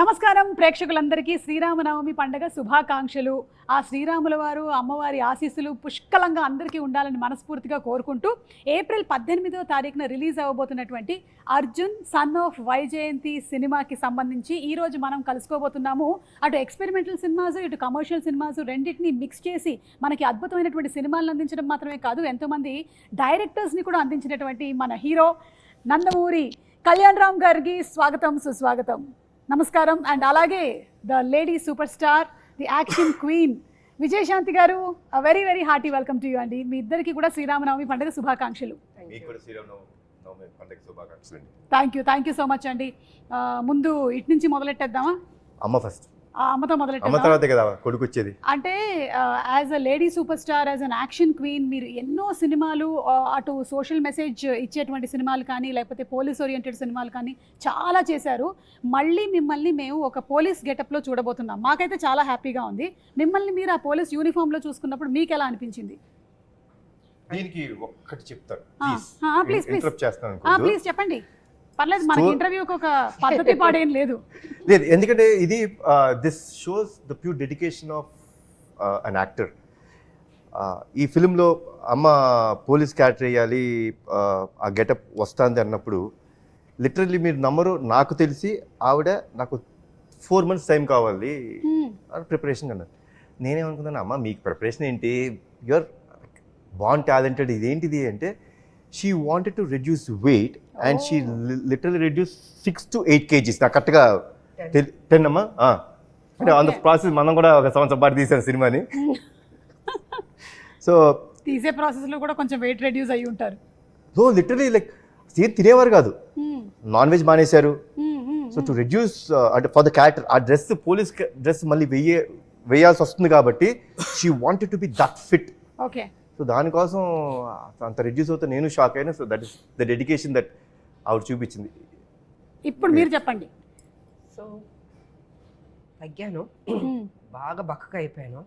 నమస్కారం ప్రేక్షకులందరికీ శ్రీరామనవమి పండుగ శుభాకాంక్షలు. ఆ శ్రీరాముల వారు అమ్మవారి ఆశీస్సులు పుష్కలంగా అందరికీ ఉండాలని మనస్ఫూర్తిగా కోరుకుంటూ ఏప్రిల్ 18వ తారీఖున రిలీజ్ అవ్వబోతున్నటువంటి అర్జున్ సన్ ఆఫ్ వైజయంతి సినిమాకి సంబంధించి ఈరోజు మనం కలుసుకోబోతున్నాము. అటు ఎక్స్పెరిమెంటల్ సినిమాస్ ఇటు కమర్షియల్ సినిమాస్ రెండింటినీ మిక్స్ చేసి మనకి అద్భుతమైనటువంటి సినిమాలను అందించడం మాత్రమే కాదు, ఎంతోమంది డైరెక్టర్స్ని కూడా అందించినటువంటి మన హీరో నందమూరి కళ్యాణ్ రామ్ గారికి స్వాగతం సుస్వాగతం. నమస్కారం. అండ్ అలాగే the lady super star, the action queen Vijayashanti garu, very very hearty welcome to you అండి. మీ ఇద్దరికి కూడా శ్రీరామనవమి పండుగ శుభాకాంక్షలు. థ్యాంక్ యూ సో మచ్ అండి. ముందు ఇటు నుంచి మొదలెట్టేద్దామా? అమ్మ ఫస్ట్. అమ్మతో మొదలెట్టాం. తర్వాతే కదా కొడుకు వచ్చేది. అంటే as a lady super star, as an action queen, మీరు ఎన్నో సినిమాలు, అటు సోషల్ మెసేజ్ ఇచ్చేటువంటి సినిమాలు కానీ లేకపోతే పోలీస్ ఓరియంటెడ్ సినిమాలు కానీ చాలా చేశారు. మళ్ళీ మిమ్మల్ని మేము ఒక పోలీస్ గెటప్లో చూడబోతున్నాం. మాకైతే చాలా హ్యాపీగా ఉంది. మిమ్మల్ని మీరు ఆ పోలీస్ యూనిఫామ్లో చూసుకున్నప్పుడు మీకు ఎలా అనిపించింది? దీనికి ఒక్కటి చెప్తాను, ప్లీజ్ చెప్పండి. పర్లేదు, మనకి ఇంటర్వ్యూకి ఒక పద్ధతి పాడేం లేదు. ఎందుకంటే ఇది this shows the pure dedication of an actor. ఈ ఫిలింలో అమ్మ పోలీస్ క్యారెక్టర్ వేయాలి, ఆ గెటప్ వస్తుంది అన్నప్పుడు లిటరల్లీ మీరు నమ్మరు, నాకు తెలిసి ఆవిడ నాకు 4 months టైం కావాలి ప్రిపరేషన్ అన్నారు. నేనేమనుకున్నాను, అమ్మ మీకు ప్రిపరేషన్ ఏంటి, యూఆర్ బాన్ టాలెంటెడ్, ఇదేంటిది అంటే she wanted to reduce weight and she literally reduced 6 to 8 kgs. నాకు కరెక్ట్గా 10 అమ్మా. అంటే ఆన్ ద ప్రాసెస్ మనం కూడా ఒక సంవత్సరం పాటు తీసాను సినిమాని. సో తీసే ప్రాసెస్లో కూడా కొంచెం వెయిట్ రెడ్యూస్ అయ్యి ఉంటారు. సో లిటరలీ లైక్ తినేవారు కాదు, నాన్ వెజ్ మానేశారు. సో టు రెడ్యూస్ అంటే ఫర్ ద క్యారెక్టర్ ఆ డ్రెస్, పోలీస్ డ్రెస్ మళ్ళీ వేయాల్సి వస్తుంది కాబట్టి she wanted to be that fit. Okay. So దానికోసం అంత రెడ్యూస్ అవుతే నేను షాక్ అయినా. So that is the dedication that ఆవిడ చూపించింది. ఇప్పుడు మీరు చెప్పండి. సో తగ్గాను, బాగా బక్కగా అయిపోయాను.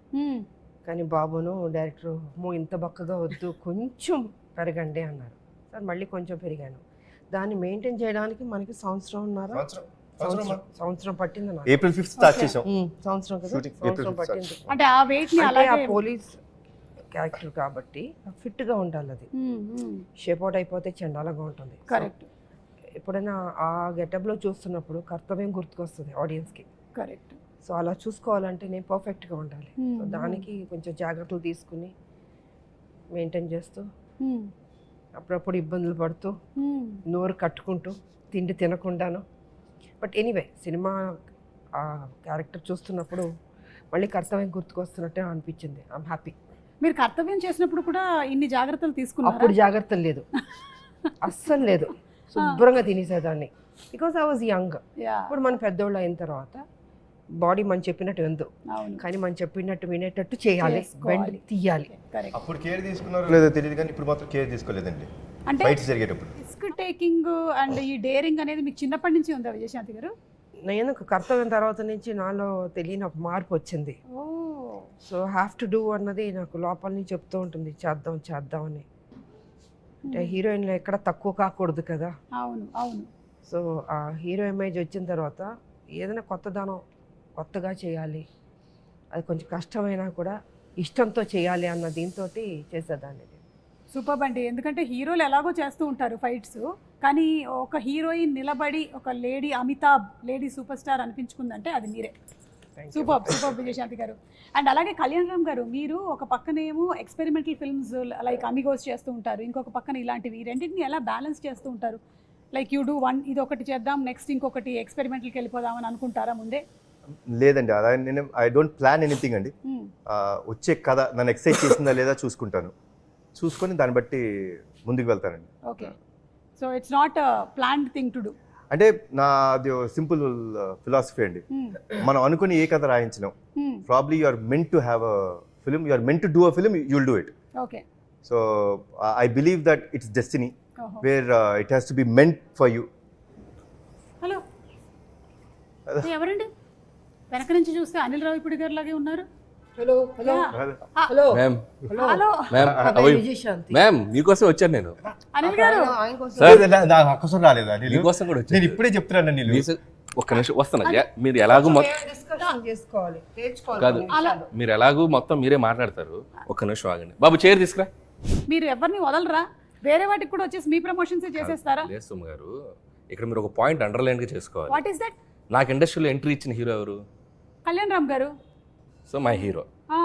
కానీ బాబును డైరెక్టర్ ఇంత బక్కగా వద్దు, కొంచెం పెరగండి అన్నారు. సార్ మళ్ళీ కొంచెం పెరిగాను. దాన్ని మెయింటైన్ చేయడానికి మనకి సంవత్సరం పట్టింది. ఏప్రిల్ 5th స్టార్ట్ చేసాం. సంవత్సరం పట్టింది. అంటే ఆ వెయిట్ ని అలాగే, ఆ పోలీస్ క్యారెక్టర్ కాబట్టి ఫిట్గా ఉండాలి. అది షేప్ అవుట్ అయిపోతే చండాలంగా ఉంటుంది. కరెక్ట్. ఎప్పుడైనా ఆ గెటప్లో చూస్తున్నప్పుడు కర్తవ్యం గుర్తుకొస్తుంది ఆడియన్స్కి. కరెక్ట్. సో అలా చూసుకోవాలంటే నేను పర్ఫెక్ట్గా ఉండాలి. సో దానికి కొంచెం జాగ్రత్తలు తీసుకుని మెయింటైన్ చేస్తూ, అప్పుడప్పుడు ఇబ్బందులు పడుతూ, నోరు కట్టుకుంటూ, తిండి తినకుండాను. బట్ ఎనీవే సినిమా ఆ క్యారెక్టర్ చూస్తున్నప్పుడు మళ్ళీ కర్తవ్యం గుర్తుకొస్తున్నట్టే అనిపించింది. I'm happy. మీరు కర్తవ్యం చేసినప్పుడు కూడా ఇన్ని జాగ్రత్తలు తీసుకున్నారు? అప్పుడు జాగ్రత్తలు లేదు, అస్సలు లేదు. శుభ్రంగా తినేసేదాన్ని, బికాస్ ఐ వాజ్ యంగ్. ఇప్పుడు మనం పెద్దోళ్ళు అయిన తర్వాత బాడీ మనం చెప్పినట్టు ఎందు, కానీ మనం చెప్పినట్టు వినేటట్టు చేయాలి, బెండ్ తీయాలి. అప్పుడు కేర్ తీసుకున్నారో లేదో తెలియదు, కానీ ఇప్పుడు మాత్రం కేర్ తీసుకోలేదండి. అంటే ఫైట్స్ జరిగేటప్పుడు రిస్క్ టేకింగ్ అండ్ ఈ డేరింగ్ అనేది మీకు చిన్నప్పటి నుంచి ఉందా విజయశాంతి గారు? నేను కర్తవ్యం తర్వాత నుంచి నాలో తెలియని ఒక మార్పు వచ్చింది. సో హ్యావ్ టు డూ అన్నది నాకు లోపల నుంచి చెప్తూ ఉంటుంది, చేద్దాం అని. అంటే హీరోయిన్లో ఎక్కడ తక్కువ కాకూడదు కదా. అవును అవును. సో ఆ హీరో ఇమేజ్ వచ్చిన తర్వాత ఏదైనా కొత్తగా చేయాలి, అది కొంచెం కష్టమైనా కూడా ఇష్టంతో చేయాలి అన్న దీంతో చేసేదాన్ని. సూపర్ అండి. ఎందుకంటే హీరోలు ఎలాగో చేస్తూ ఉంటారు ఫైట్స్, కానీ ఒక హీరోయిన్ నిలబడి ఒక lady Amitabh, lady super star అనిపించుకుందంటే అది మీరే. సూపర్ విజయశాంతి గారు. అండ్ అలాగే కళ్యాణ్ రామ్ గారు, మీరు ఒక పక్కనేమో ఎక్స్పెరిమెంటల్ ఫిల్మ్స్ లైక్ అమిగోస్ చేస్తూ ఉంటారు, ఇంకొక పక్కన ఇలాంటివి, రెండింటిని ఎలా బ్యాలెన్స్ చేస్తూ ఉంటారు? లైక్ యూ డూ వన్, ఇది ఒకటి చేద్దాం, నెక్స్ట్ ఇంకొకటి ఎక్స్పెరిమెంటల్కి వెళ్ళిపోదామని అనుకుంటారా ముందే? లేదండి, అలా నేను ఐ డోంట్ ప్లాన్ ఎనీథింగ్ అండి. వచ్చే కథ నన్ను ఎక్సైట్ చేసిందా లేదా చూసుకుంటాను, చూసుకొని దాన్ని బట్టి ముందుకు వెళ్తానండి. Okay. So it's not planned thing to do. అంటే నాది సింపుల్ ఫిలాసఫీ అండి. మనం అనుకుని ఏ కథ రాయించినాం, probably you are meant to have a film, you are meant to do a film, you will do it. Okay. So I believe that it's destiny where it has to be meant for you. Hello, ఎవరండి వెనక నుంచి చూస్తే అనిల్ రావిపూడి గారు లాగే ఉన్నారు? Hello hello hello ma'am. Hello ma'am, మీకోసం వచ్చాను నేను. అనిల్ గారు రాలేదా? మీకోసం కూడా వచ్చాను. నేను ఇప్పుడే చెప్తున్నాను. ఒక్క నిమిషం వస్తున్నా మీరు ఎలాగూ డిస్కషన్ చేసుకోవాలి, తేల్చుకోవాలి కాదు కొన్ని విషయాలు. మీరు ఎలాగూ మొత్తం మీరే మాట్లాడతారు. ఒక్క నిమిషం ఆగండి బాబు, చైర్ తీసుకురా. మీరు ఎవరిని వదలరా? వేరే వాటికి కూడా వచ్చేసి మీ ప్రమోషన్స్ చేసేస్తారా? లేదు సుమ గారు, ఇక్కడ మీరు ఒక పాయింట్ అండర్లైన్గా చేసుకోవాలి. What is that? నాకు ఇండస్ట్రీలో ఎంట్రీ ఇచ్చిన హీరో ఎవరు? కళ్యాణ్ రామ్ గారు. So my hero. ఆ,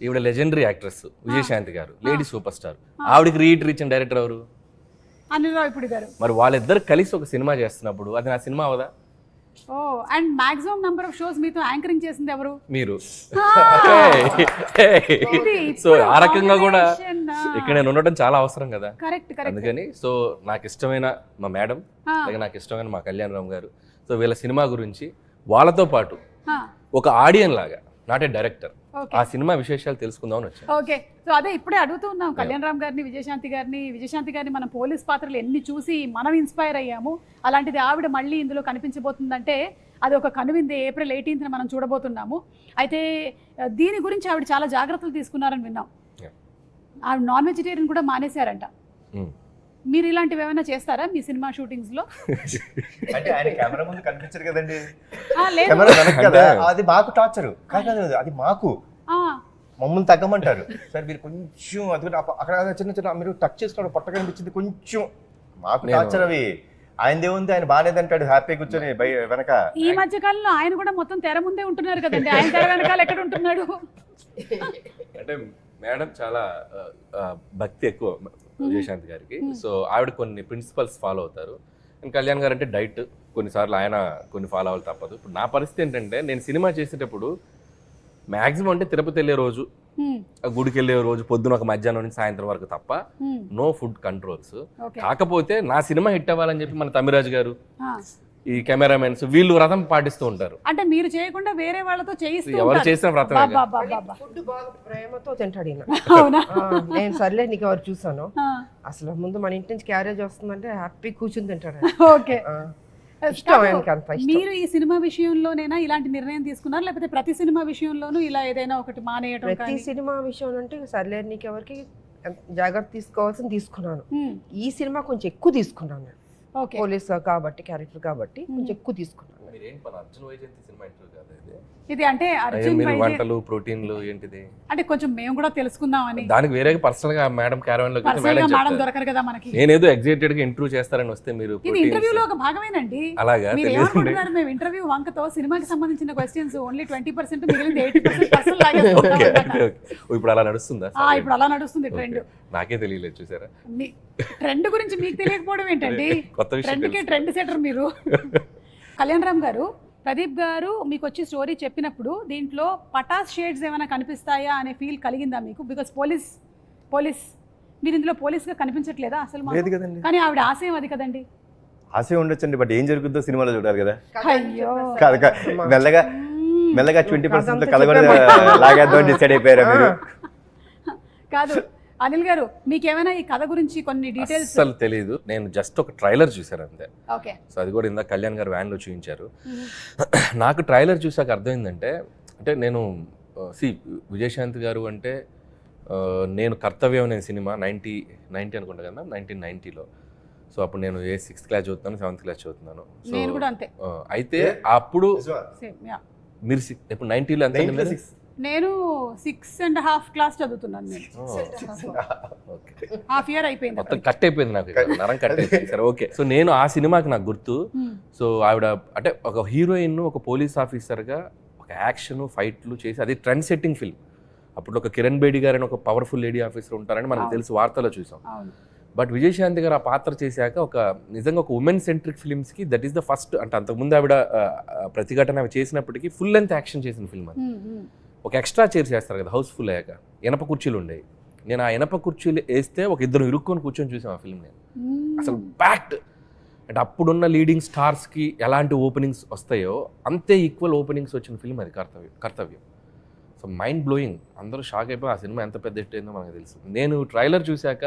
ఈవిడ లెజెండరీ యాక్ట్రెస్ విజయశాంతి గారు, లేడీ సూపర్ స్టార్. ఆవిడకి రీఎంట్రీ ఇచ్చిన డైరెక్టర్ ఎవరు? అనిల్ రావిపూడి గారు. మరి వాళ్ళిద్దరు కలిసి ఒక సినిమా చేస్తున్నప్పుడు అది నా సినిమా అవదా? ఓ, and maximum number of shows మీతో యాంకరింగ్ చేసింది ఎవరు? మీరు. ఇది సో ఆ రకంగా కూడా combination, ఇక్కడ నేను ఉండటం చాలా అవసరం కదా. Correct correct. అందుకని సో నాకు ఇష్టమైన మా మేడం, అలాగే నాకు ఇష్టమైన మా కళ్యాణ్ రామ్ గారు, సో వీళ్ళ సినిమా గురించి వాళ్ళతో పాటు ఒక ఆడియన్ లాగా, నాట్ ఏ డైరెక్టర్, ఆ సినిమా విశేషాలు తెలుసుకుందామని వచ్చాను. ఓకే, సో అదే ఇప్పుడే అడుగుతూ ఉన్నాం కళ్యాణ్ రామ్ గారిని, విజయశాంతి గారిని మనం పోలీస్ పాత్రలు ఎన్ని చూసి మనం ఇన్స్పైర్ అయ్యాము. అలాంటిది ఆవిడ మళ్ళీ ఇందులో కనిపించబోతుందంటే అది ఒక కనువిందే. April 18th మనం చూడబోతున్నాము. అయితే దీని గురించి ఆవిడ చాలా జాగ్రత్తలు తీసుకున్నారని విన్నాం. ఆవిడ నాన్ వెజిటేరియన్ కూడా మానేశారంట. మీరు ఇలాంటివి ఏమైనా చేస్తారా మీ సినిమా షూటింగ్స్ లో? అంటే ఆయన కెమెరా ముందు కనిపించరు కదండి, లేదు. కెమెరా వెనక కదా, అది మాకు టార్చర్ కాదు, అది మాకు ఆ, మమ్మల్ని తగ్గమంటారు. సార్ మీరు కొంచెం అది కూడా అక్కడ చిన్న చిన్న మీరు టచ్ చేసుకోవడం పొట్ట కనిపించింది కొంచెం, మాకు టార్చర్ అవి. ఆయనదే ఉంది, ఆయన బాగానేది అంటాడు హ్యాపీ కూర్చొని వెనక. ఈ మధ్య కాలంలో ఆయన కూడా మొత్తం తెర ముందే ఉంటున్నారు కదండి, ఆయన తెర వెనకాల ఎక్కడ ఉంటున్నాడు? అంటే మేడం చాలా భక్తి ఎక్కువ విజయశాంతి గారికి. సో ఆవిడ కొన్ని ప్రిన్సిపల్స్ ఫాలో అవుతారు. అండ్ కళ్యాణ్ గారు అంటే డైట్, కొన్నిసార్లు ఆయన కొన్ని ఫాలో అవ్వాలి తప్పదు. ఇప్పుడు నా పరిస్థితి ఏంటంటే నేను సినిమా చేసేటప్పుడు మ్యాక్సిమం అంటే తిరుపతి వెళ్ళే రోజు, గుడికి వెళ్ళే రోజు పొద్దున ఒక మధ్యాహ్నం నుంచి సాయంత్రం వరకు తప్ప నో ఫుడ్ కంట్రోల్స్. కాకపోతే నా సినిమా హిట్ అవ్వాలని చెప్పి మన తమిరాజ్ గారు, ఈ కెమెరామెన్స్ వీళ్ళు వ్రతం పాటిస్తూ ఉంటారు. అంటే మీరు చేయకుండా వేరే వాళ్ళతో చేయిస్తూ ఎవరు చేసిన వ్రతం ఫుడ్ బాగా ప్రేమతో తింటాడు ఈయన. అవునా? నేను సర్లే నీకు ఎవరు చూసాను, అసలు ముందు మన ఇంటి నుంచి క్యారేజ్ వస్తుందంటే హ్యాపీ కూర్చుని తింటాడు. ఓకే, ఇష్టం ఆయనకి, అంత ఇష్టం. మీరు ఈ సినిమా విషయంలోనైనా ఇలాంటి నిర్ణయం తీసుకున్నారు, లేకపోతే ప్రతి సినిమా విషయంలోనూ ఇలా ఏదైనా ఒకటి మానేయటం? ప్రతి సినిమా విషయం అంటే సర్లే నీకు ఎవరికి జాగ్రత్త తీసుకోవాల్సింది తీసుకున్నాను. ఈ సినిమా కొంచెం ఎక్కువ తీసుకున్నాను. పోలీస్ కాబట్టి, క్యారెక్టర్ కాబట్టి కొంచెం ఎక్కువ తీసుకున్నాను. ఇది అంటే అర్జున్ వంటలు ప్రోటీన్లు ఏంటిది అంటే కొంచెం మేము కూడా తెలుసుకుందామని. దానికి వేరే పర్సనల్ గా మేడం క్యారవన్ లోకి మేడం దొరకరు కదా మనకి. నేనేదో ఎగ్జైటెడ్ గా ఇంటర్వ్యూ చేస్తారని వస్తే మీరు ఇది ఇంటర్వ్యూలో ఒక భాగమేనండి. అలాగా మీరు ఏమనుకుంటున్నారు? మేము ఇంటర్వ్యూ వంకతో సినిమాకి సంబంధించిన క్వశ్చన్స్ ఓన్లీ 20%, మిగిలింది 80% లాగా. ఇప్పుడు అలా నడుస్తుందా? ఇప్పుడు అలా నడుస్తుంది ట్రెండ్. నాకే తెలియలేదు, చూసారా? ట్రెండ్ గురించి మీకు తెలియకపోవడం ఏంటండి? కొత్త విషయం. ట్రెండ్ సెటర్ మీరు. కళ్యాణ్ రామ్ గారు, ప్రదీప్ గారు మీకు వచ్చి స్టోరీ చెప్పినప్పుడు దీంట్లో పటాస్ షేడ్స్ ఏమైనా కనిపిస్తాయా అనే ఫీల్ కలిగిందా మీకు? బికాస్ పోలీస్ మీరు ఇందులో పోలీస్గా కనిపించట్లేదా అసలు? కానీ ఆవిడ ఆశయం అది కదండి. ఆశయం ఉండొచ్చండి, బట్ ఏం జరుగుతుందో సినిమాలో చూడాలి కదా. అయ్యో, మెల్లగా 20% కలగడ లాగేద్దాం డిసైడ్ అయిపోయారా మీరు? కాదు అనిల్ గారు, మీకేమైనా ఈ కథ గురించి కొన్ని డీటెయిల్స్? అసలు తెలియదు, నేను జస్ట్ ఒక ట్రైలర్ చూసాను అంతే. ఓకే, సో అది కూడా ఇందాక కళ్యాణ్ గారు వ్యాన్లో చూపించారు. నాకు ట్రైలర్ చూసాక అర్థమైందంటే, అంటే నేను విజయశాంతి గారు అంటే నేను కర్తవ్యం అనే సినిమా 90 అనుకుంటా కదా, 1990లో. సో అప్పుడు నేను 6th క్లాస్ చదువుతున్నాను, 7th క్లాస్ చదువుతున్నాను. నేను కూడా అంతే. అయితే అప్పుడు మీరు ఇప్పుడు 90లో ఎంత? నేను 6.5 క్లాస్ చదువుతున్నాను. నేను హాఫ్ ఇయర్ అయిపోయింది, మొత్తం కట్ అయిపోయింది నాకు, నరం కట్ అయిపోయింది. సరే ఓకే. సో నేను ఆ సినిమాకి నాకు గుర్తు. సో ఆవిడ అంటే ఒక హీరోయిన్, ఒక పోలీస్ ఆఫీసర్గా ఒక యాక్షన్ ఫైట్లు చేసి, అది ట్రెండ్ సెట్టింగ్ ఫిల్మ్. అప్పుడు ఒక కిరణ్ బేడి గారు అని ఒక పవర్ఫుల్ లేడీ ఆఫీసర్ ఉంటారని మనకు తెలుసు, వార్తలో చూసాం. బట్ విజయశాంతి గారు ఆ పాత్ర చేశాక ఒక నిజంగా ఒక ఉమెన్ సెంట్రిక్ ఫిల్మ్స్కి దట్ ఈస్ ద ఫస్ట్. అంటే అంతకుముందు ఆవిడ ప్రతిఘటన అవి చేసినప్పటికీ ఫుల్ లెంత్ యాక్షన్ చేసిన ఫిల్మ్ అది. ఒక ఎక్స్ట్రా చైర్ చేస్తారు కదా హౌస్ఫుల్ అయ్యాక, ఇనప కుర్చీలు ఉండేవి. నేను ఆ ఇనప కుర్చీలు వేస్తే ఒక ఇద్దరు ఇరుక్కొని కూర్చొని చూసాం ఆ ఫిల్మ్. నేను అసలు ప్యాక్డ్. అంటే అప్పుడున్న లీడింగ్ స్టార్స్కి ఎలాంటి ఓపెనింగ్స్ వస్తాయో అంతే ఈక్వల్ ఓపెనింగ్స్ వచ్చిన ఫిల్మ్ అది కర్తవ్యం. సో మైండ్ బ్లోయింగ్, అందరూ షాక్ అయిపోయి ఆ సినిమా ఎంత పెద్ద హిట్ అయిందో మనకు తెలుసు. నేను ట్రైలర్ చూశాక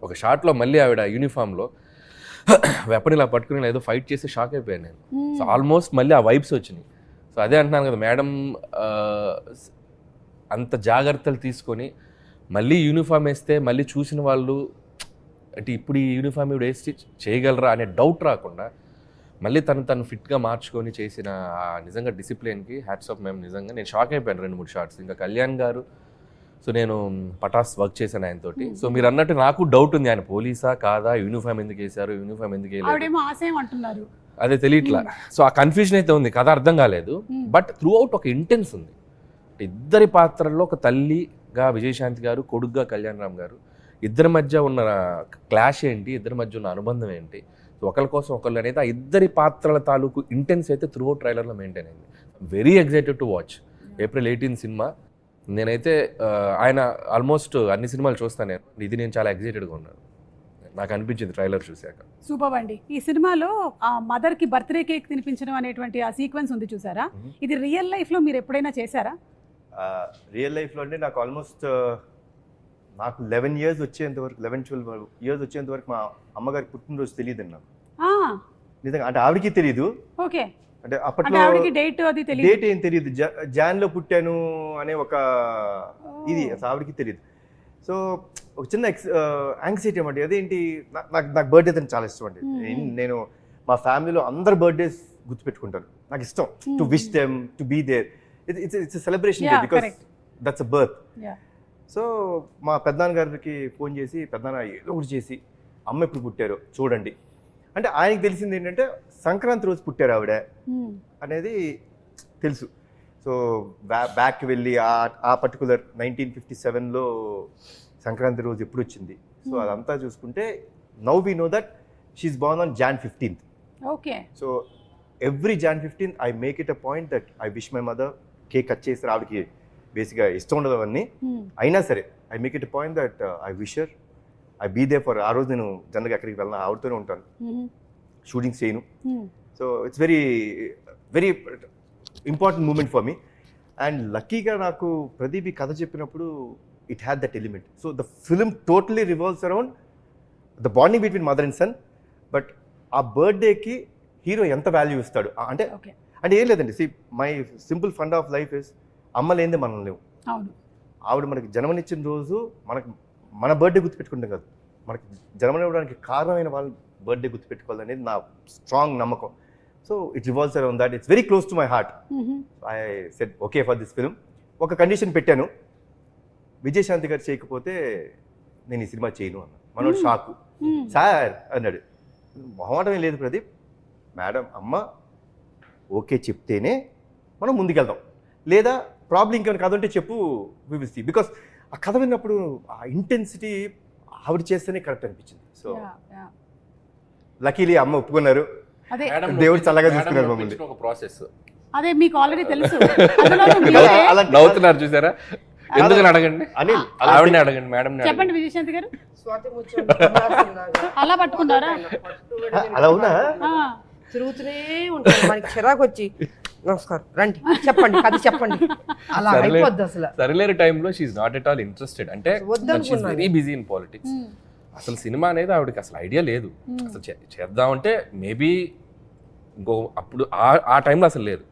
ఒక షాట్లో మళ్ళీ ఆవిడ యూనిఫామ్లో వెపన్ ఇలా పట్టుకుని ఏదో ఫైట్ చేసి షాక్ అయిపోయాను నేను. సో ఆల్మోస్ట్ మళ్ళీ ఆ వైబ్స్ వచ్చినాయి. సో అదే అంటున్నాను కదా, మేడం అంత జాగ్రత్తలు తీసుకొని మళ్ళీ యూనిఫామ్ వేస్తే మళ్ళీ చూసిన వాళ్ళు అంటే ఇప్పుడు ఈ యూనిఫామ్ ఇవి వేసి చేయగలరా అనే డౌట్ రాకుండా మళ్ళీ తను ఫిట్గా మార్చుకొని చేసిన ఆ నిజంగా డిసిప్లిన్కి హ్యాట్స్ ఆఫ్ మేము. నిజంగా నేను షాక్ అయిపోయాను 2-3 షార్ట్స్. ఇంకా కళ్యాణ్ గారు, సో నేను పటాస్ వర్క్ చేశాను ఆయనతోటి. సో మీరు అన్నట్టు నాకు డౌట్ ఉంది, ఆయన పోలీసా కాదా, యూనిఫామ్ ఎందుకు వేశారు, యూనిఫామ్ ఎందుకు వేయలేదు, ఆవిడేమో ఆశయం అంటున్నారు. అదే తెలియట్లా. సో ఆ కన్ఫ్యూజన్ అయితే ఉంది, కథ అర్థం కాలేదు. బట్ త్రూ అవుట్ ఒక ఇంటెన్స్ ఉంది. ఇద్దరి పాత్రల్లో ఒక తల్లిగా విజయశాంతి గారు, కొడుగ్గా కళ్యాణ్ రామ్ గారు, ఇద్దరి మధ్య ఉన్న క్లాష్ ఏంటి, ఇద్దరి మధ్య ఉన్న అనుబంధం ఏంటి, ఒకరి కోసం ఒకళ్ళు అనేది ఆ ఇద్దరి పాత్రల తాలూకు ఇంటెన్స్ అయితే త్రూ అవుట్ ట్రైలర్లో మెయింటైన్ అయింది. Very excited to watch. April 18 cinema. నేనైతే ఆయన ఆల్మోస్ట్ అన్ని సినిమాలు చూస్తాను నేను. ఇది నేను చాలా ఎక్సైటెడ్గా ఉన్నాను, నాకు అనిపించింది ట్రైలర్ చూశాక. సూపర్ అండి. ఈ సినిమాలో ఆ మదర్కి బర్త్డే కేక్ తినిపించడం అనేటువంటి ఆ సీక్వెన్స్ ఉంది చూసారా, ఇది రియల్ లైఫ్లో మీరు ఎప్పుడైనా చేశారా? రియల్ లైఫ్లో అంటే నాకు ఆల్మోస్ట్ నాకు 11 years వచ్చేంత వరకు, 11-12 years వచ్చేంత వరకు మా అమ్మగారికి పుట్టినరోజు తెలియదు నాకు నిజంగా. అంటే ఆవిడకి తెలియదు. ఓకే. అంటే అప్పట్లో డేట్ అది తెలియదు, డేట్ ఏం తెలియదు. జాన్లో పుట్టాను అనే ఒక ఇది ఆవిడకి తెలియదు. సో ఒక చిన్న యాంగ్జైటీ అన్నమాట. అదేంటి, నాకు బర్త్డే అని చాలా ఇష్టం అండి. నేను మా ఫ్యామిలీలో అందరు బర్త్డేస్ గుర్తుపెట్టుకుంటాను. నాకు ఇష్టం to wish them, to be there. It's celebration because that's a birth. So మా పెద్దనాన్న గారికి ఫోన్ చేసి, పెద్దనాన్న ఏదో ఒకటి చేసి అమ్మ ఎప్పుడు పుట్టారో చూడండి అంటే, ఆయనకి తెలిసింది ఏంటంటే సంక్రాంతి రోజు పుట్టారు ఆవిడ అనేది తెలుసు. సో బ్యాక్కి వెళ్ళి ఆ పర్టికులర్ 1957లో సంక్రాంతి రోజు ఎప్పుడు వచ్చింది, సో అదంతా చూసుకుంటే now we know that she's born on Jan 15th. Okay. So every Jan 15th I make it a point that I wish my mother. Cake cut చేసి ఆవిడకి బేసిక్గా ఇష్టం ఉండదు అవన్నీ, అయినా సరే I make it a point that I wish her, I be there for. ఆ రోజు నేను జనరల్గా ఎక్కడికి వెళ్ళినా ఆవిడతోనే ఉంటాను, షూటింగ్స్ చేయను. So it's very very important moment for me. And లక్కీగా నాకు ప్రదీప్ ఈ కథ చెప్పినప్పుడు it had that element. So the film totally revolves around the bonding between mother and son. But ఆ బర్త్డేకి హీరో ఎంత వాల్యూ ఇస్తాడు అంటే, అంటే ఏం లేదండి. See my simple fund of life is అమ్మ లేనిదే మనం లేవు. ఆవిడ మనకి జన్మనిచ్చిన రోజు మన బర్త్డే గుర్తుపెట్టుకుంటాం కాదు, మనకి జన్మనివ్వడానికి కారణమైన వాళ్ళ బర్త్డే గుర్తుపెట్టుకోవాలనేది నా స్ట్రాంగ్ నమ్మకం. So it revolves around that. It's very close to my heart. I said okay for this film. ఒక కండిషన్ పెట్టాను, విజయశాంతి గారు చేయకపోతే నేను ఈ సినిమా చేయను అన్న. మనోడు షాకు. సార్ అన్నాడు, మొహమాటమే లేదు ప్రదీప్, మేడం అమ్మ ఓకే చెప్తేనే మనం ముందుకెళ్దాం, లేదా ప్రాబ్లం ఇంకేమైనా కథ ఉంటే చెప్పు, వి విల్ సీ. బికాస్ ఆ కథ విన్నప్పుడు ఆ ఇంటెన్సిటీ ఆవిడ చేస్తేనే కరెక్ట్ అనిపించింది. సో లక్కీలీ అమ్మ ఒప్పుకున్నారు, దేవుడు చల్లగా చూసుకున్నారు మమ్మల్ని. ఒక ప్రాసెస్ అదే మీకు ఆల్రెడీ తెలుసు. నవ్వుతున్నారు చూసారా, ఎందుకని అడగండి, ఆవిడని అడగండి, మేడం చెప్పండి. విజయశాంతి గారు స్వాతి ముత్యం అలా పట్టుకున్నారా? అలా ఉన్నా తిరుగుతూనే ఉంటారు, మనకి చిరాకు వచ్చి నమస్కారం రండి చెప్పండి కథ చెప్పండి, అలా అయిపోద్ది అసలు. సరిలేరు టైంలో she's not at all interested. అంటే వెరీ బిజీ ఇన్ పాలిటిక్స్. అసలు సినిమా అనేది ఆవిడకి అసలు ఐడియా లేదు. అసలు చేద్దామంటే మేబీ ఇంకో అప్పుడు ఆ టైంలో అసలు లేదు.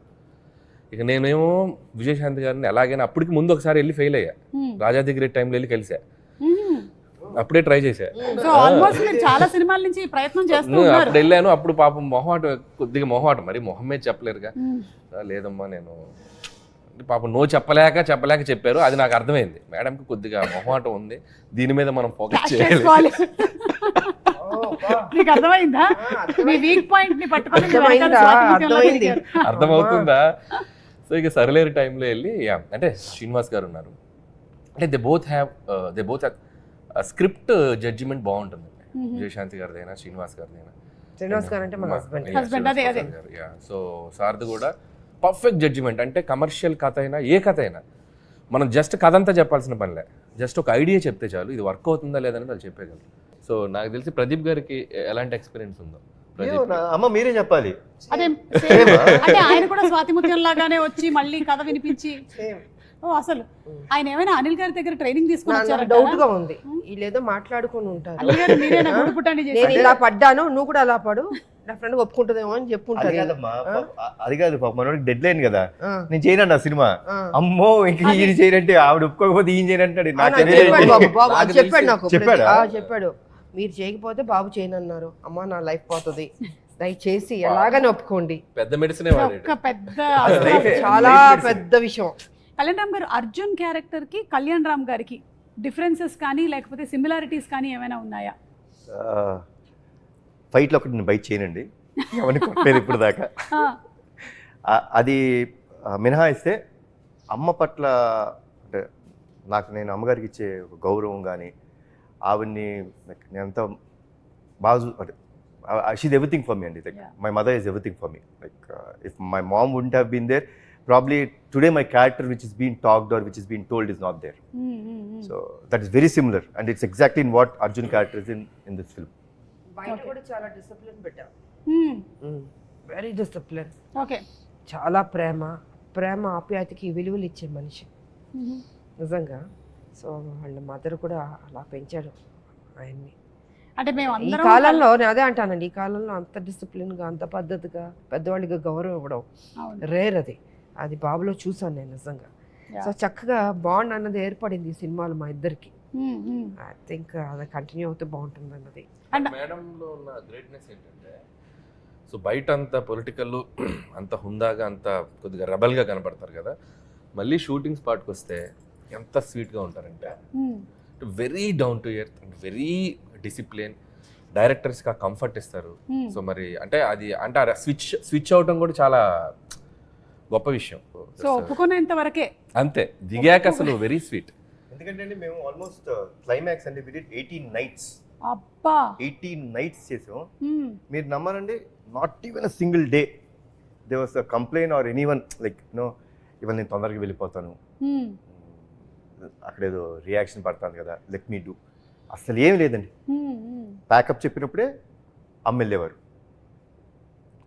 ఇక నేనేమో విజయశాంతి గారిని ఎలాగైనా అప్పటికి ముందు ఒకసారి వెళ్ళి ఫెయిల్ అయ్యా, రాజాది గ్రేట్ టైంలో వెళ్ళి కలిసా, అప్పుడే ట్రై చేశా. చాలా సినిమాల నుంచి ప్రయత్నం చేస్తూ అప్పుడు వెళ్ళాను. అప్పుడు పాపం కొద్దిగా మొహమాటం, మరి మొహమే చెప్పలేరుగా. లేదమ్మా నేను పాపం నో చెప్పలేక చెప్పారు. అది నాకు అర్థమైంది, మేడంకి కొద్దిగా మొహమాటం ఉంది, దీని మీద మనం ఫోకస్ చేయాలి. అర్థమవుతుందా? సో ఇక సరిలేరు టైంలో వెళ్ళి, అంటే శ్రీనివాస్ గారు ఉన్నారు, అంటే they both have script judgement బాగుంటుంది. విజయశాంతి గారిదైనా శ్రీనివాస్ గారిదైనా. శ్రీనివాస్ గారు అంటే మన హస్బెండ్. సో సార్ది కూడా పర్ఫెక్ట్ జడ్జిమెంట్. అంటే కమర్షియల్ కథ అయినా ఏ కథ అయినా మనం జస్ట్ కథ అంతా చెప్పాల్సిన పనిలే, జస్ట్ ఒక ఐడియా చెప్తే చాలు, ఇది వర్క్ అవుతుందా లేదని వాళ్ళు చెప్పేయగలరు. సో నాకు తెలిసి ప్రదీప్ గారికి ఎలాంటి ఎక్స్పీరియన్స్ ఉందో అమ్మ మీరే చెప్పాలి. అదే ఆయన కూడా స్వాతి ముత్యం లాగానే వచ్చి మళ్ళీ కథ వినిపించి, అసలు ఆయన ఏమైనా అనిల్ గారి దగ్గర ట్రైనింగ్ తీసుకుని డౌట్ గా ఉంది, వీళ్ళేదో మాట్లాడుకుని ఉంటారు. నేను ఇలా పడ్డాను, నువ్వు కూడా అలా పడు, నా ఫ్రెండ్ ఒప్పుకుంటుందేమో అని చెప్పుకుంటారు. అది కాదు పాప, మనోడికి డెడ్ లైన్ కదా, నేను చేయనండి ఆ సినిమా. అమ్మో ఇంకా ఈయన చేయనంటే ఆవిడ ఒప్పుకోకపోతే ఈయన చేయనంటాడు. చెప్పాడు, మీరు చేయకపోతే బాబు చేయనన్నారు. అమ్మా నా లైఫ్ పోతుంది, దయచేసి ఎలాగని ఒప్పుకోండి. పెద్ద మెడిసిన్ ఒక పెద్ద చాలా పెద్ద విషయం. కళ్యాణ్ రామ్ గారు అర్జున్ క్యారెక్టర్ కి కళ్యాణ్ రామ్ గారికి డిఫరెన్సెస్ కానీ లేకపోతే సిమిలారిటీస్ కానీ ఏమైనా ఉన్నాయా? ఫైట్లో ఒకటి నేను బయట చేయనండి, ఎవరిని కొట్టలేదు ఇప్పుడు దాకా. అది మినహాయిస్తే అమ్మ పట్ల అంటే నేను అమ్మగారికి ఇచ్చే ఒక గౌరవం కానీ ఆవిడ్ని నేను అంత బాగా అంటే షీజ్ ఎవ్రీథింగ్ ఫర్ మీ అండి. Like my mother is everything for me. Like if my mom wouldn't have been there probably today my character which is being talked or which is being told is not there. So that is very similar and it's exactly in what Arjun character is in this film. బయట కూడా చాలా discipline పెట్టాం, very discipline. Okay, చాలా ప్రేమ ఆప్యాయతకి విలువలు ఇచ్చే మనిషి నిజంగా. So వాళ్ళ మదర్ కూడా అలా పెంచాడు ఆయన్ని. అంటే మేము ఈ అందరం కాలంలో నేను అదే అంటానండి, ఈ కాలంలో అంత డిసిప్లిన్గా అంత పద్ధతిగా పెద్దవాళ్ళకి గౌరవం ఇవ్వడం రేర్. అది బాబులో చూసాను నేను నిజంగా. సో చక్కగా బాండ్ అన్నది ఏర్పడింది ఈ సినిమాలో మా ఇద్దరికి. ఐ థింక్ అది కంటిన్యూ అవుతే బాగుంటుంది అన్నది. మేడంలో ఉన్న గ్రేట్నెస్ ఏంటంటే, సో బయట అంత పొలిటికల్ అంత హుందాగా అంత కొద్దిగా రెబల్గా కనపడతారు కదా, మళ్ళీ షూటింగ్ స్పాట్కి వస్తే ఎంత స్వీట్గా ఉంటారంటే very down to earth and very discipline. డైరెక్టర్స్కి ఆ కంఫర్ట్ ఇస్తారు. సో మరి అంటే అది అంటే స్విచ్ అవటం కూడా చాలా గొప్ప విషయం. సో ఒప్పుకునేంత వరకే అంతే, దిగాక అసలు వెరీ స్వీట్. ఎందుకంటే మేము ఆల్మోస్ట్ క్లైమాక్స్ అంటే we did 18 nights. అబ్బా 18 nights చేసాం. మీరు నమ్మరండి, not even a single day there was a complaint or anyone like ఇవాళ నేను తొందరగా వెళ్ళిపోతాను, అక్కడేదో రియాక్షన్ పడుతుంది కదా, లెట్ మీ డూ. అసలు ఏం లేదండి. ప్యాకప్ చెప్పినప్పుడే అమ్మ వెళ్ళేవారు.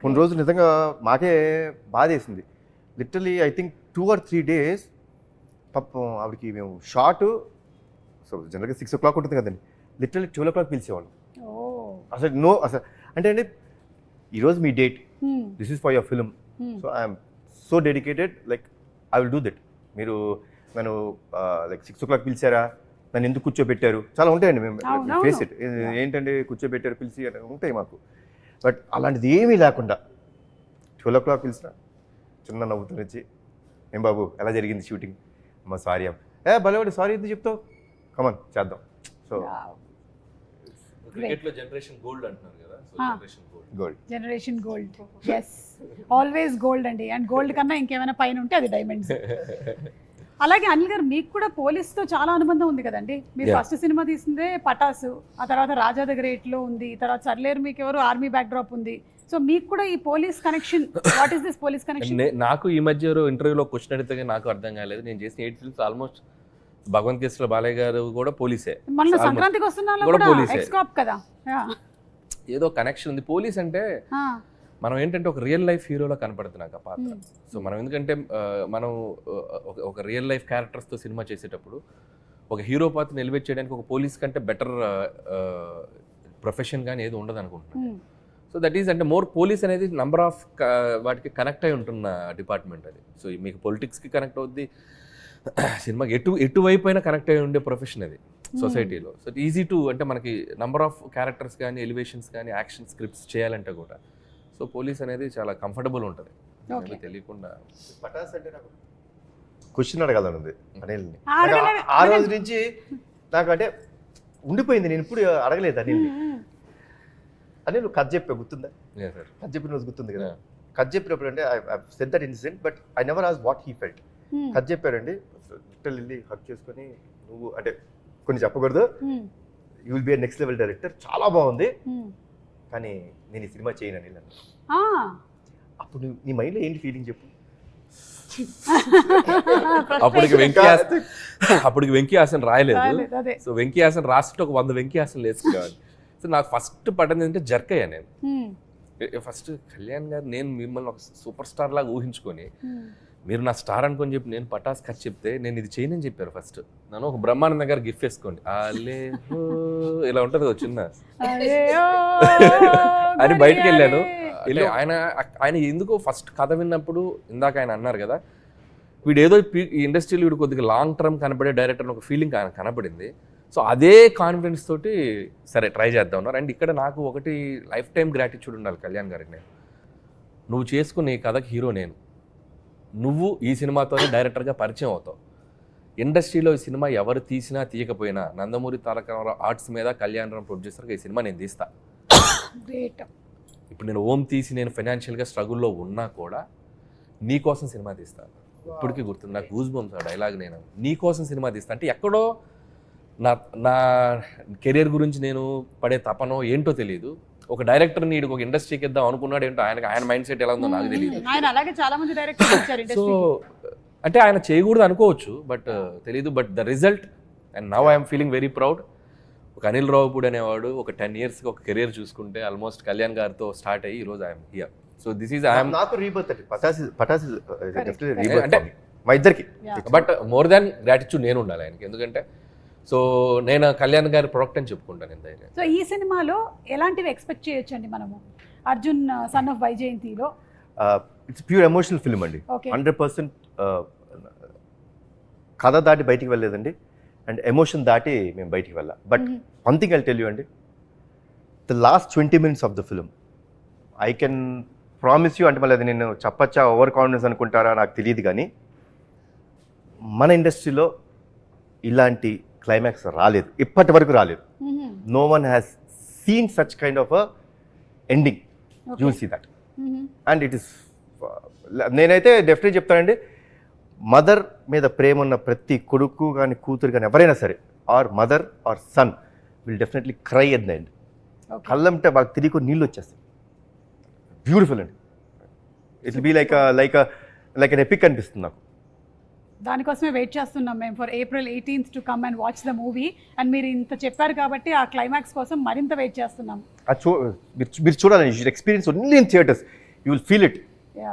కొన్ని రోజులు నిజంగా మాకే బాధ వేసింది. Literally I think 2 or 3 days పాపం ఆవిడకి మేము షార్ట్, సో జనరల్గా 6 o'clock ఉంటుంది కదండి, లిటరలీ 12 o'clock పిలిచేవాళ్ళు. అసలు అసలు అంటే అండి ఈరోజు మీ date, this is for your film, so I'm so dedicated, like I will do that. మీరు నన్ను లైక్ 6 o'clock పిలిచారా, నన్ను ఎందుకు కూర్చోబెట్టారు, చాలా ఉంటాయండి. మేము ఫేస్ ఇట్, ఏంటంటే కూర్చోబెట్టారు పిలిచి ఉంటాయి మాకు. బట్ అలాంటిది ఏమీ లేకుండా 12 o'clock పిలిచిన చిన్న నవ్వుతూ వచ్చి, ఏం బాబు ఎలా జరిగింది షూటింగ్, అమ్మ సారీ అమ్మ, భలేవాడు సారీ ఎందుకు చెప్తావు, కమన్ చేద్దాం. సో క్రికెట్లో జనరేషన్ గోల్డ్ అంటున్నారు కదా, so generation gold yes, always gold అండి. అండ్ గోల్డ్ కన్నా ఇంకేమైనా పైన ఉంటే అది డైమండ్స్. అలాగే అనిల్ గారు, మీకు కూడా పోలీస్తో చాలా అనుబంధం ఉంది కదండి. మీరు ఫస్ట్ సినిమా తీసిందే పటాసు, ఆ తర్వాత రాజా ద గ్రేట్లో ఉంది, తర్వాత సర్లేరు మీకు ఎవరు ఆర్మీ బ్యాక్ డ్రాప్ ఉంది. సో మీకు కూడా ఈ police connection, what is this police connection? నాకు ఈ మధ్య ఇంటర్వ్యూలో క్వశ్చన్ అడిగితే నాకు అర్థం కాలేదు. నేను చేసిన 8 films ఆల్మోస్ట్ భగవంత్ కేసులో బాలయ్య గారు కూడా పోలీసే, మన సంక్రాంతికి వస్తున్నా కూడా ఎక్స్కాప్ కదా, ఏదో కనెక్షన్ ఉంది. పోలీస్ అంటే మనం ఏంటంటే ఒక రియల్ లైఫ్ హీరోలో కనపడుతుంది నాకు ఆ పాత్ర. సో మనం ఎందుకంటే మనం ఒక రియల్ లైఫ్ క్యారెక్టర్స్తో సినిమా చేసేటప్పుడు ఒక హీరో పాత్రని ఎలివేట్ చేయడానికి ఒక పోలీస్ కంటే బెటర్ ప్రొఫెషన్ కానీ ఏది ఉండదు అనుకుంటున్నాను. సో దట్ ఈస్ అంటే మోర్ పోలీస్ అనేది నంబర్ ఆఫ్ వాటికి కనెక్ట్ అయి ఉంటున్న డిపార్ట్మెంట్ అది. సో మీకు పొలిటిక్స్కి కనెక్ట్ అవుద్ది, సినిమాకి ఎటువైపు అయినా కనెక్ట్ అయి ఉండే ప్రొఫెషన్ అది సొసైటీలో. సో ఈజీ టు అంటే మనకి నంబర్ ఆఫ్ క్యారెక్టర్స్ కానీ ఎలివేషన్స్ కానీ యాక్షన్ స్క్రిప్ట్స్ చేయాలంటే కూడా సో పోలీస్ అనేది చాలా కంఫర్టబుల్ ఉంటుంది తెలియకుండా. పటాస్ అంటే నాకు క్వశ్చన్ అడగాలని ఉంది అనిల్ని. ఆ రోజు నుంచి నాకు అంటే ఉండిపోయింది, నేను ఇప్పుడు అడగలేదు అనిల్ని. అని నువ్వు కథ చెప్పా గుర్తుందా? కథ చెప్పిన రోజు గుర్తుంది కదా. కథ చెప్పినప్పుడు అంటే I said that incident but I never asked what he felt. కథ చెప్పారండి, లిటిల్ వెళ్ళి హక్ చేసుకొని నువ్వు అంటే కొన్ని చెప్పకూడదు, you will be a next level director, చాలా బాగుంది కానీ నేను ఈ సినిమా చేయను అని. అప్పుడు నీ మైండ్లో ఏంటి ఫీలింగ్ చెప్పు? అప్పటికి వెంకీ హాసన్ రాయలేదు. సో వెంకీ హాసన్ రాస్తే ఒక 100 వెంకీ హాసన్ వేసుకోవాలి. సో నాకు ఫస్ట్ పడ్డది ఏంటంటే జర్క్ అయ్యా నేను. ఫస్ట్ కళ్యాణ్ గారు నేను మిమ్మల్ని ఒక సూపర్ స్టార్ లాగా ఊహించుకొని మీరు నా స్టార్ అనుకొని చెప్పి నేను పటాస్ ఖర్చు చెప్తే నేను ఇది చేయనని చెప్పారు. ఫస్ట్ నన్ను ఒక బ్రహ్మానంద గారు గిఫ్ట్ వేసుకోండి ఇలా ఉంటుంది చిన్న అని బయటకు వెళ్ళాను. ఆయన ఎందుకో ఫస్ట్ కథ విన్నప్పుడు ఇందాక ఆయన అన్నారు కదా, వీడు ఏదో ఈ ఇండస్ట్రీలో వీడు కొద్దిగా లాంగ్ టర్మ్ కనపడే డైరెక్టర్ ఒక ఫీలింగ్ ఆయన కనపడింది. సో అదే కాన్ఫిడెన్స్ తోటి సరే ట్రై చేద్దాం ఉన్నారు. అండ్ ఇక్కడ నాకు ఒకటి లైఫ్ టైం గ్రాటిట్యూడ్ ఉండాలి కళ్యాణ్ గారికి. నేను నువ్వు చేసుకున్న ఈ కథకి హీరో నేను, నువ్వు ఈ సినిమాతోనే డైరెక్టర్గా పరిచయం అవుతావు. ఇండస్ట్రీలో ఈ సినిమా ఎవరు తీసినా తీయకపోయినా నందమూరి తారక రామారావు ఆర్ట్స్ మీద కళ్యాణ్ రామ్ ప్రొడ్యూసర్గా ఈ సినిమా నేను తీస్తా. గ్రేట్. ఇప్పుడు నేను ఓం తీసి నేను ఫైనాన్షియల్గా స్ట్రగుల్లో ఉన్నా కూడా నీ కోసం సినిమా తీస్తాను. ఇప్పటికీ గుర్తుంది నాకు గూస్ బంప్స్ ఆ డైలాగ్. నేను నీ కోసం సినిమా తీస్తా అంటే ఎక్కడో నా కెరీర్ గురించి నేను పడే తపనో ఏంటో తెలియదు. ఒక డైరెక్టర్ని ఈడు ఒక ఇండస్ట్రీకి ఇద్దాం అనుకున్నాడు ఏంటో, ఆయన మైండ్ సెట్ ఎలా ఉందో నాకు తెలియదు. ఆయన అలాగే చాలా మంది డైరెక్టర్స్ వచ్చారు సో అంటే ఆయన చేయకూడదు అనుకోవచ్చు, బట్ తెలీదు. But the result and now I'm feeling very proud. ఒక అనిల్ రావుపూడి అనేవాడు ఒక 10 yearsకి ఒక కెరీర్ చూసుకుంటే ఆల్మోస్ట్ కళ్యాణ్ గారితో స్టార్ట్ అయ్యి ఈరోజు I'm here. So this is I'm నాకు రీబర్త్ అండి. పటాస్ అంటే- అంటే మా ఇద్దరికి. బట్ మోర్ దాన్ గ్రాటిట్యూడ్ నేను ఉండాలి ఆయనకి. ఎందుకంటే సో నేను కళ్యాణ్ గారి ప్రొడక్ట్ అని చెప్పుకుంటాను నేను ధైర్యం. సో ఈ సినిమాలో ఎలాంటివి ఎక్స్పెక్ట్ చేయొచ్చండి మనము అర్జున్ సన్ ఆఫ్ వైజయంతిలో? ఇట్స్ ప్యూర్ ఎమోషనల్ ఫిల్మ్ అండి. ఓకే. 100% కథ దాటి బయటికి వెళ్ళలేదండి, అండ్ ఎమోషన్ దాటి మేము బయటికి వెళ్ళాం. But one thing I tell you అండి, the last 20 minutes of the film I can promise you, అంటే మళ్ళీ అది నేను చెప్పచ్చా ఓవర్ కాన్ఫిడెన్స్ అనుకుంటారా నాకు తెలియదు, కానీ మన ఇండస్ట్రీలో ఇలాంటి క్లైమాక్స్ రాలేదు, ఇప్పటి వరకు రాలేదు. No one has seen such kind of a ending. You will see that. And it is, నేనైతే డెఫినెట్లీ చెప్తానండి, మదర్ మీద ప్రేమ ఉన్న ప్రతి కొడుకు కానీ కూతురు కానీ ఎవరైనా సరే, or mother or son will definitely cry at the end. కళ్ళంటే వాళ్ళకి తిరిగి నీళ్ళు వచ్చేస్తాయి. బ్యూటిఫుల్ అండి. It will be like an epic అనిపిస్తుంది నాకు. దానికోసమే వెయిట్ చేస్తున్నాం మేము for April 18th to come and watch the movie. And మీరు ఇంత చెప్పారు కాబట్టి ఆ క్లైమాక్స్ కోసం మరింత వెయిట్ చేస్తున్నాం. మీరు చూడాలండి, you should experience only in theatres, you will feel it.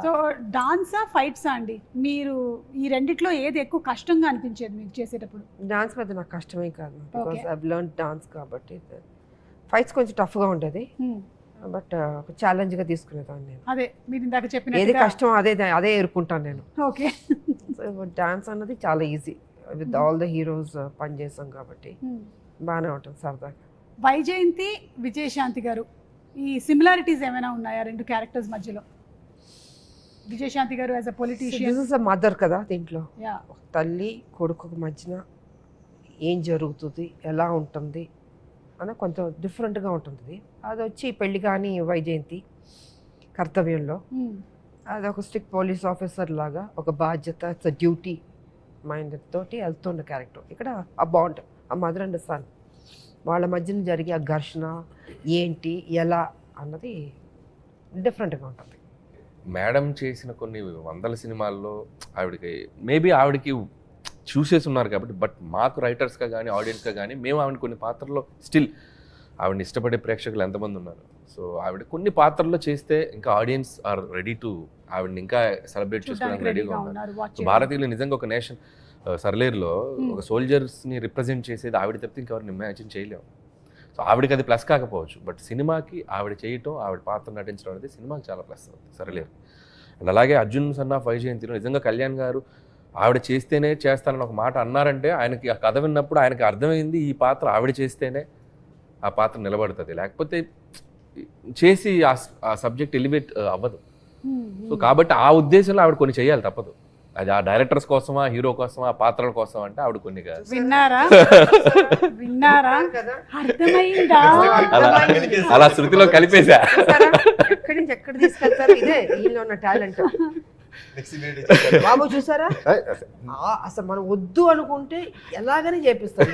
So డాన్సా ఫైట్సా అండి, మీరు ఈ రెండిట్లో ఏది ఎక్కువ కష్టంగా అనిపించేది మీకు చేసేటప్పుడు? డాన్స్ మీద నాకు కష్టమే కాదు, బికాస్ ఐ లెర్న్ డాన్స్ కాబట్టి. ఫైట్స్ కొంచెం టఫ్గా ఉంటుంది, బట్ ఒక ఛాలెంజ్గా తీసుకునేదాన్ని నేను. అదే మీరు ఇందాక ఏది చెప్పిన కష్టం అదే ఎదుర్కొంటాను నేను. ఓకే. డాన్స్ అన్నది చాలా easy, with all the heroes పనిచేస్తాం కాబట్టి బాగానే ఉంటుంది సరదాగా. వైజయంతి, విజయశాంతి గారు, ఈ సిమిలారిటీస్ ఏమైనా ఉన్నాయా రెండు క్యారెక్టర్స్ మధ్యలో? విజయశాంతి గారు as a politician, this is a mother కదా, దీంట్లో యా, ఒక తల్లి కొడుకు మధ్యన ఏం జరుగుతుంది, ఎలా ఉంటుంది అని కొంచెం డిఫరెంట్గా ఉంటుంది. అది వచ్చి పెళ్లి కానీ వైజయంతి కర్తవ్యంలో అది ఒక స్ట్రిక్ట్ పోలీస్ ఆఫీసర్ లాగా ఒక బాధ్యత, ఇట్స్ డ్యూటీ మైండ్ తోటి వెళ్తున్న క్యారెక్టర్. ఇక్కడ ఆ బాండ్, ఆ మదర్ అండ్ సన్ వాళ్ళ మధ్యన జరిగే ఆ ఘర్షణ ఏంటి ఎలా అన్నది డిఫరెంట్గా ఉంటుంది. మేడం చేసిన కొన్ని వందల సినిమాల్లో ఆవిడకి చూసేసి ఉన్నారు కాబట్టి, బట్ మాకు రైటర్స్గా కానీ ఆడియన్స్గా కానీ మేము ఆవిడ కొన్ని పాత్రల్లో స్టిల్ ఆవిడని ఇష్టపడే ప్రేక్షకులు ఎంతమంది ఉన్నారు. సో ఆవిడ కొన్ని పాత్రల్లో చేస్తే ఇంకా ఆడియన్స్ ఆర్ రెడీ టు ఆవిడని ఇంకా సెలబ్రేట్ చేసుకోవడానికి రెడీగా ఉన్నారు. సో భారతీయులు నిజంగా ఒక నేషన్, సర్లేరులో ఒక సోల్జర్స్ని రిప్రజెంట్ చేసేది ఆవిడ తప్పితే ఇంకెవరిని ఇమాజిన్ చేయలేము. సో ఆవిడకి అది ప్లస్ కాకపోవచ్చు, బట్ సినిమాకి ఆవిడ చేయటం, ఆవిడ పాత్ర నటించడం అనేది సినిమాకి చాలా ప్లస్ అవుతుంది సర్లేరు. అండ్ అలాగే అర్జున్ సన్ ఆఫ్ వైజయంతిలో నిజంగా కళ్యాణ్ గారు ఆవిడ చేస్తేనే చేస్తానని ఒక మాట అన్నారంటే, ఆయనకి ఆ కథ విన్నప్పుడు ఆయనకి అర్థమైంది ఈ పాత్ర ఆవిడ చేస్తేనే ఆ పాత్ర నిలబడుతుంది, లేకపోతే చేసి ఆ సబ్జెక్ట్ ఎలివేట్ అవ్వదు. సో కాబట్టి ఆ ఉద్దేశంలో ఆవిడ కొన్ని చేయాలి, తప్పదు. అది ఆ డైరెక్టర్స్ కోసమా, హీరో కోసమా, ఆ పాత్రల కోసం అంటే ఆవిడ కొన్ని కాదు. విన్నారా అర్థమైందా? అలా శృతిలో కలిపేశా. ఎక్కడి నుంచి ఎక్కడ తీసుకెళ్తారు, ఇదే వీళ్ళలో ఉన్న టాలెంట్. బాబు చూసారా, అసలు మనం వద్దు అనుకుంటే ఎలాగని చేపిస్తారు.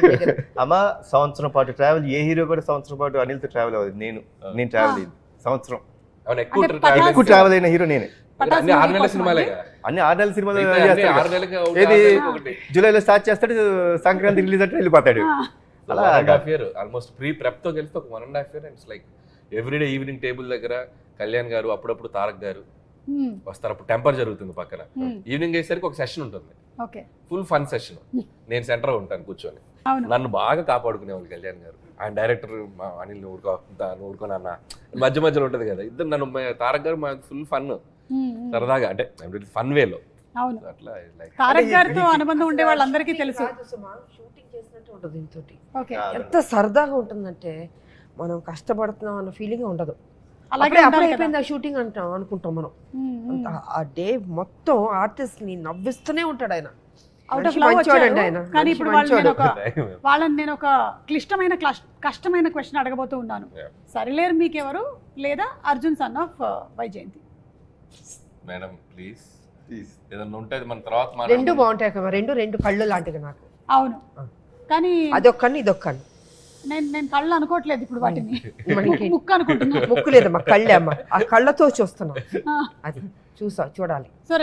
అమ్మ సంవత్సరం పాటు ట్రావెల్, ఏ హీరో కూడా సంవత్సరం పాటు అనిల్తో ట్రావెల్ అవ్వదు. నేను ట్రావెల్ అయ్యింది సంవత్సరం. ఎక్కువ ట్రావెల్ అయిన హీరో నేనే. అన్ని 6 నెలల సినిమాలే, అన్ని 6 నెలల సినిమాలు. 6 నెలలకి ఏది జూలైలో స్టార్ట్ చేస్తాడు, సంక్రాంతి రిలీజ్ అంటే వెళ్ళిపోతాడు. అలా 1.5 year ఆల్మోస్ట్ ప్రెప్ తో కలిస్తే ఒక 1.5 year. And like everyday evening table దగ్గర కళ్యాణ్ గారు, అప్పుడప్పుడు తారక్ గారు వస్తారు. అప్పుడు టెంపర్ జరుగుతుంది పక్కన. ఈవినింగ్ అయ్యేసరికి ఒక సెషన్ ఉంటుంది, ఫుల్ ఫన్ సెషన్. నేను సెంటర్ ఉంటాను కూర్చొని. నన్ను బాగా కాపాడుకునేవాళ్ళు కళ్యాణ్ గారు. ఆయన డైరెక్టర్ అనిల్ ఊరుకోనన్న మధ్య మధ్యలో ఉంటుంది కదా, ఇద్దరు నన్ను తారక్ గారు ఫుల్ ఫన్ సరదాగా, అంటే ఫన్ వేలో అవును, అట్లా లైక్ తారక్ గారితో అనుబంధం ఉండే వాళ్ళందరికీ తెలుసు. షూటింగ్ చేసినట్టు ఉంటుంది దీంతోటి. ఓకే, ఎంత సరదాగా ఉంటుందంటే మనం కష్టపడుతున్నాం అన్న ఫీలింగ్ ఉండదు. అలాగే అప్పుడే ఉండాలి కదా. అయిపోయింది ఆ షూటింగ్ అనుకుంటాం మనం. ఆ డే మొత్తం ఆర్టిస్ట్ ని నవ్విస్తూనే ఉంటాడు ఆయన. అవుట్ ఆఫ్ మనిషి లవ్ మంచోడండి వచ్చారు. ఆయన. కానీ మనిషి ఇప్పుడు మంచోడు. వాళ్ళని నేను ఒక కష్టమైన క్వశ్చన్ అడగబోతూ ఉన్నాను. Yeah. సరిలేరు మీకెవరు, లేదా Arjun son of Vyjayanthi? Madam please ఏదన్నా ఉంటే అది మన తర్వాత రెండు మాట్లాడదాం. బాగుంటాయి కదా, రెండు కళ్ళు లాంటివి నాకు. అవును, కానీ అదొక్కని ఇదొక్కని. నేను కళ్ళు అనుకోవట్లేదు ఇప్పుడు వాటిని, మనకి ముక్కు అనుకుంటున్నా. ముక్కు లేదమ్మా, కళ్ళే అమ్మ. ఆ కళ్ళతో చూస్తున్నాం, ఆ, అది చూడాలి. సో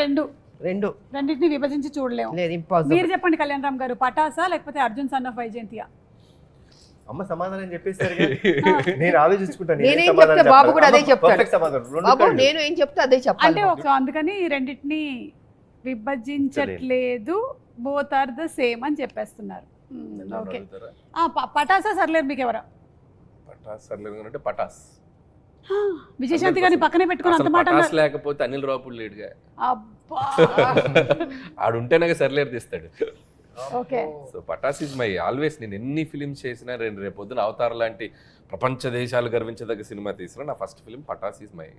రెండింటిని విభజించి చూడలేము. లేదు, ఇంపాసిబుల్. మీరు చెప్పండి కళ్యాణ్ రామ్ గారు, పటాసా లేకపోతే అర్జున్ సన్ ఆఫ్ వైజయంతియా? అమ్మ సమాధానం చెప్పేస్తారు. నేను ఆలోచించుకుంటాను. నేనేం చెప్తే బాబు కూడా అదే చెప్తాడు. Perfect సమాధానం. రెండు బాబు కళ్ళు. నేను ఏం చెప్తే అదే చెప్పాలి. అంటే ఒక అందుకని రెండింటిని విభజించట్లేదు, బోత్ ఆర్ ద సేమ్ అని చెప్పేస్తున్నారు. ఓకే, అడుగుతారా? పటాసా సర్లేరు మీకు ఎవరా? పటాస్ సర్లేదు అంటే పటాస్. విజయశాంతి గారిని పక్కనే పెట్టుకుని అంత అసలు మాట పటాస్ అన్నారు. లేకపోతే అనిల్ రావుపూడి లేడుగా. అబ్బా, ఆడుంటేనే సర్లేరు తీస్తాడు. Okay. So Pataas is my always. నేను ఎన్ని ఫిలిమ్స్ చేసినా, రేపు పొద్దున అవతార్ లాంటి ప్రపంచ దేశాలు గర్వించదగ్గ సినిమా తీసినా నా first film Pataas is my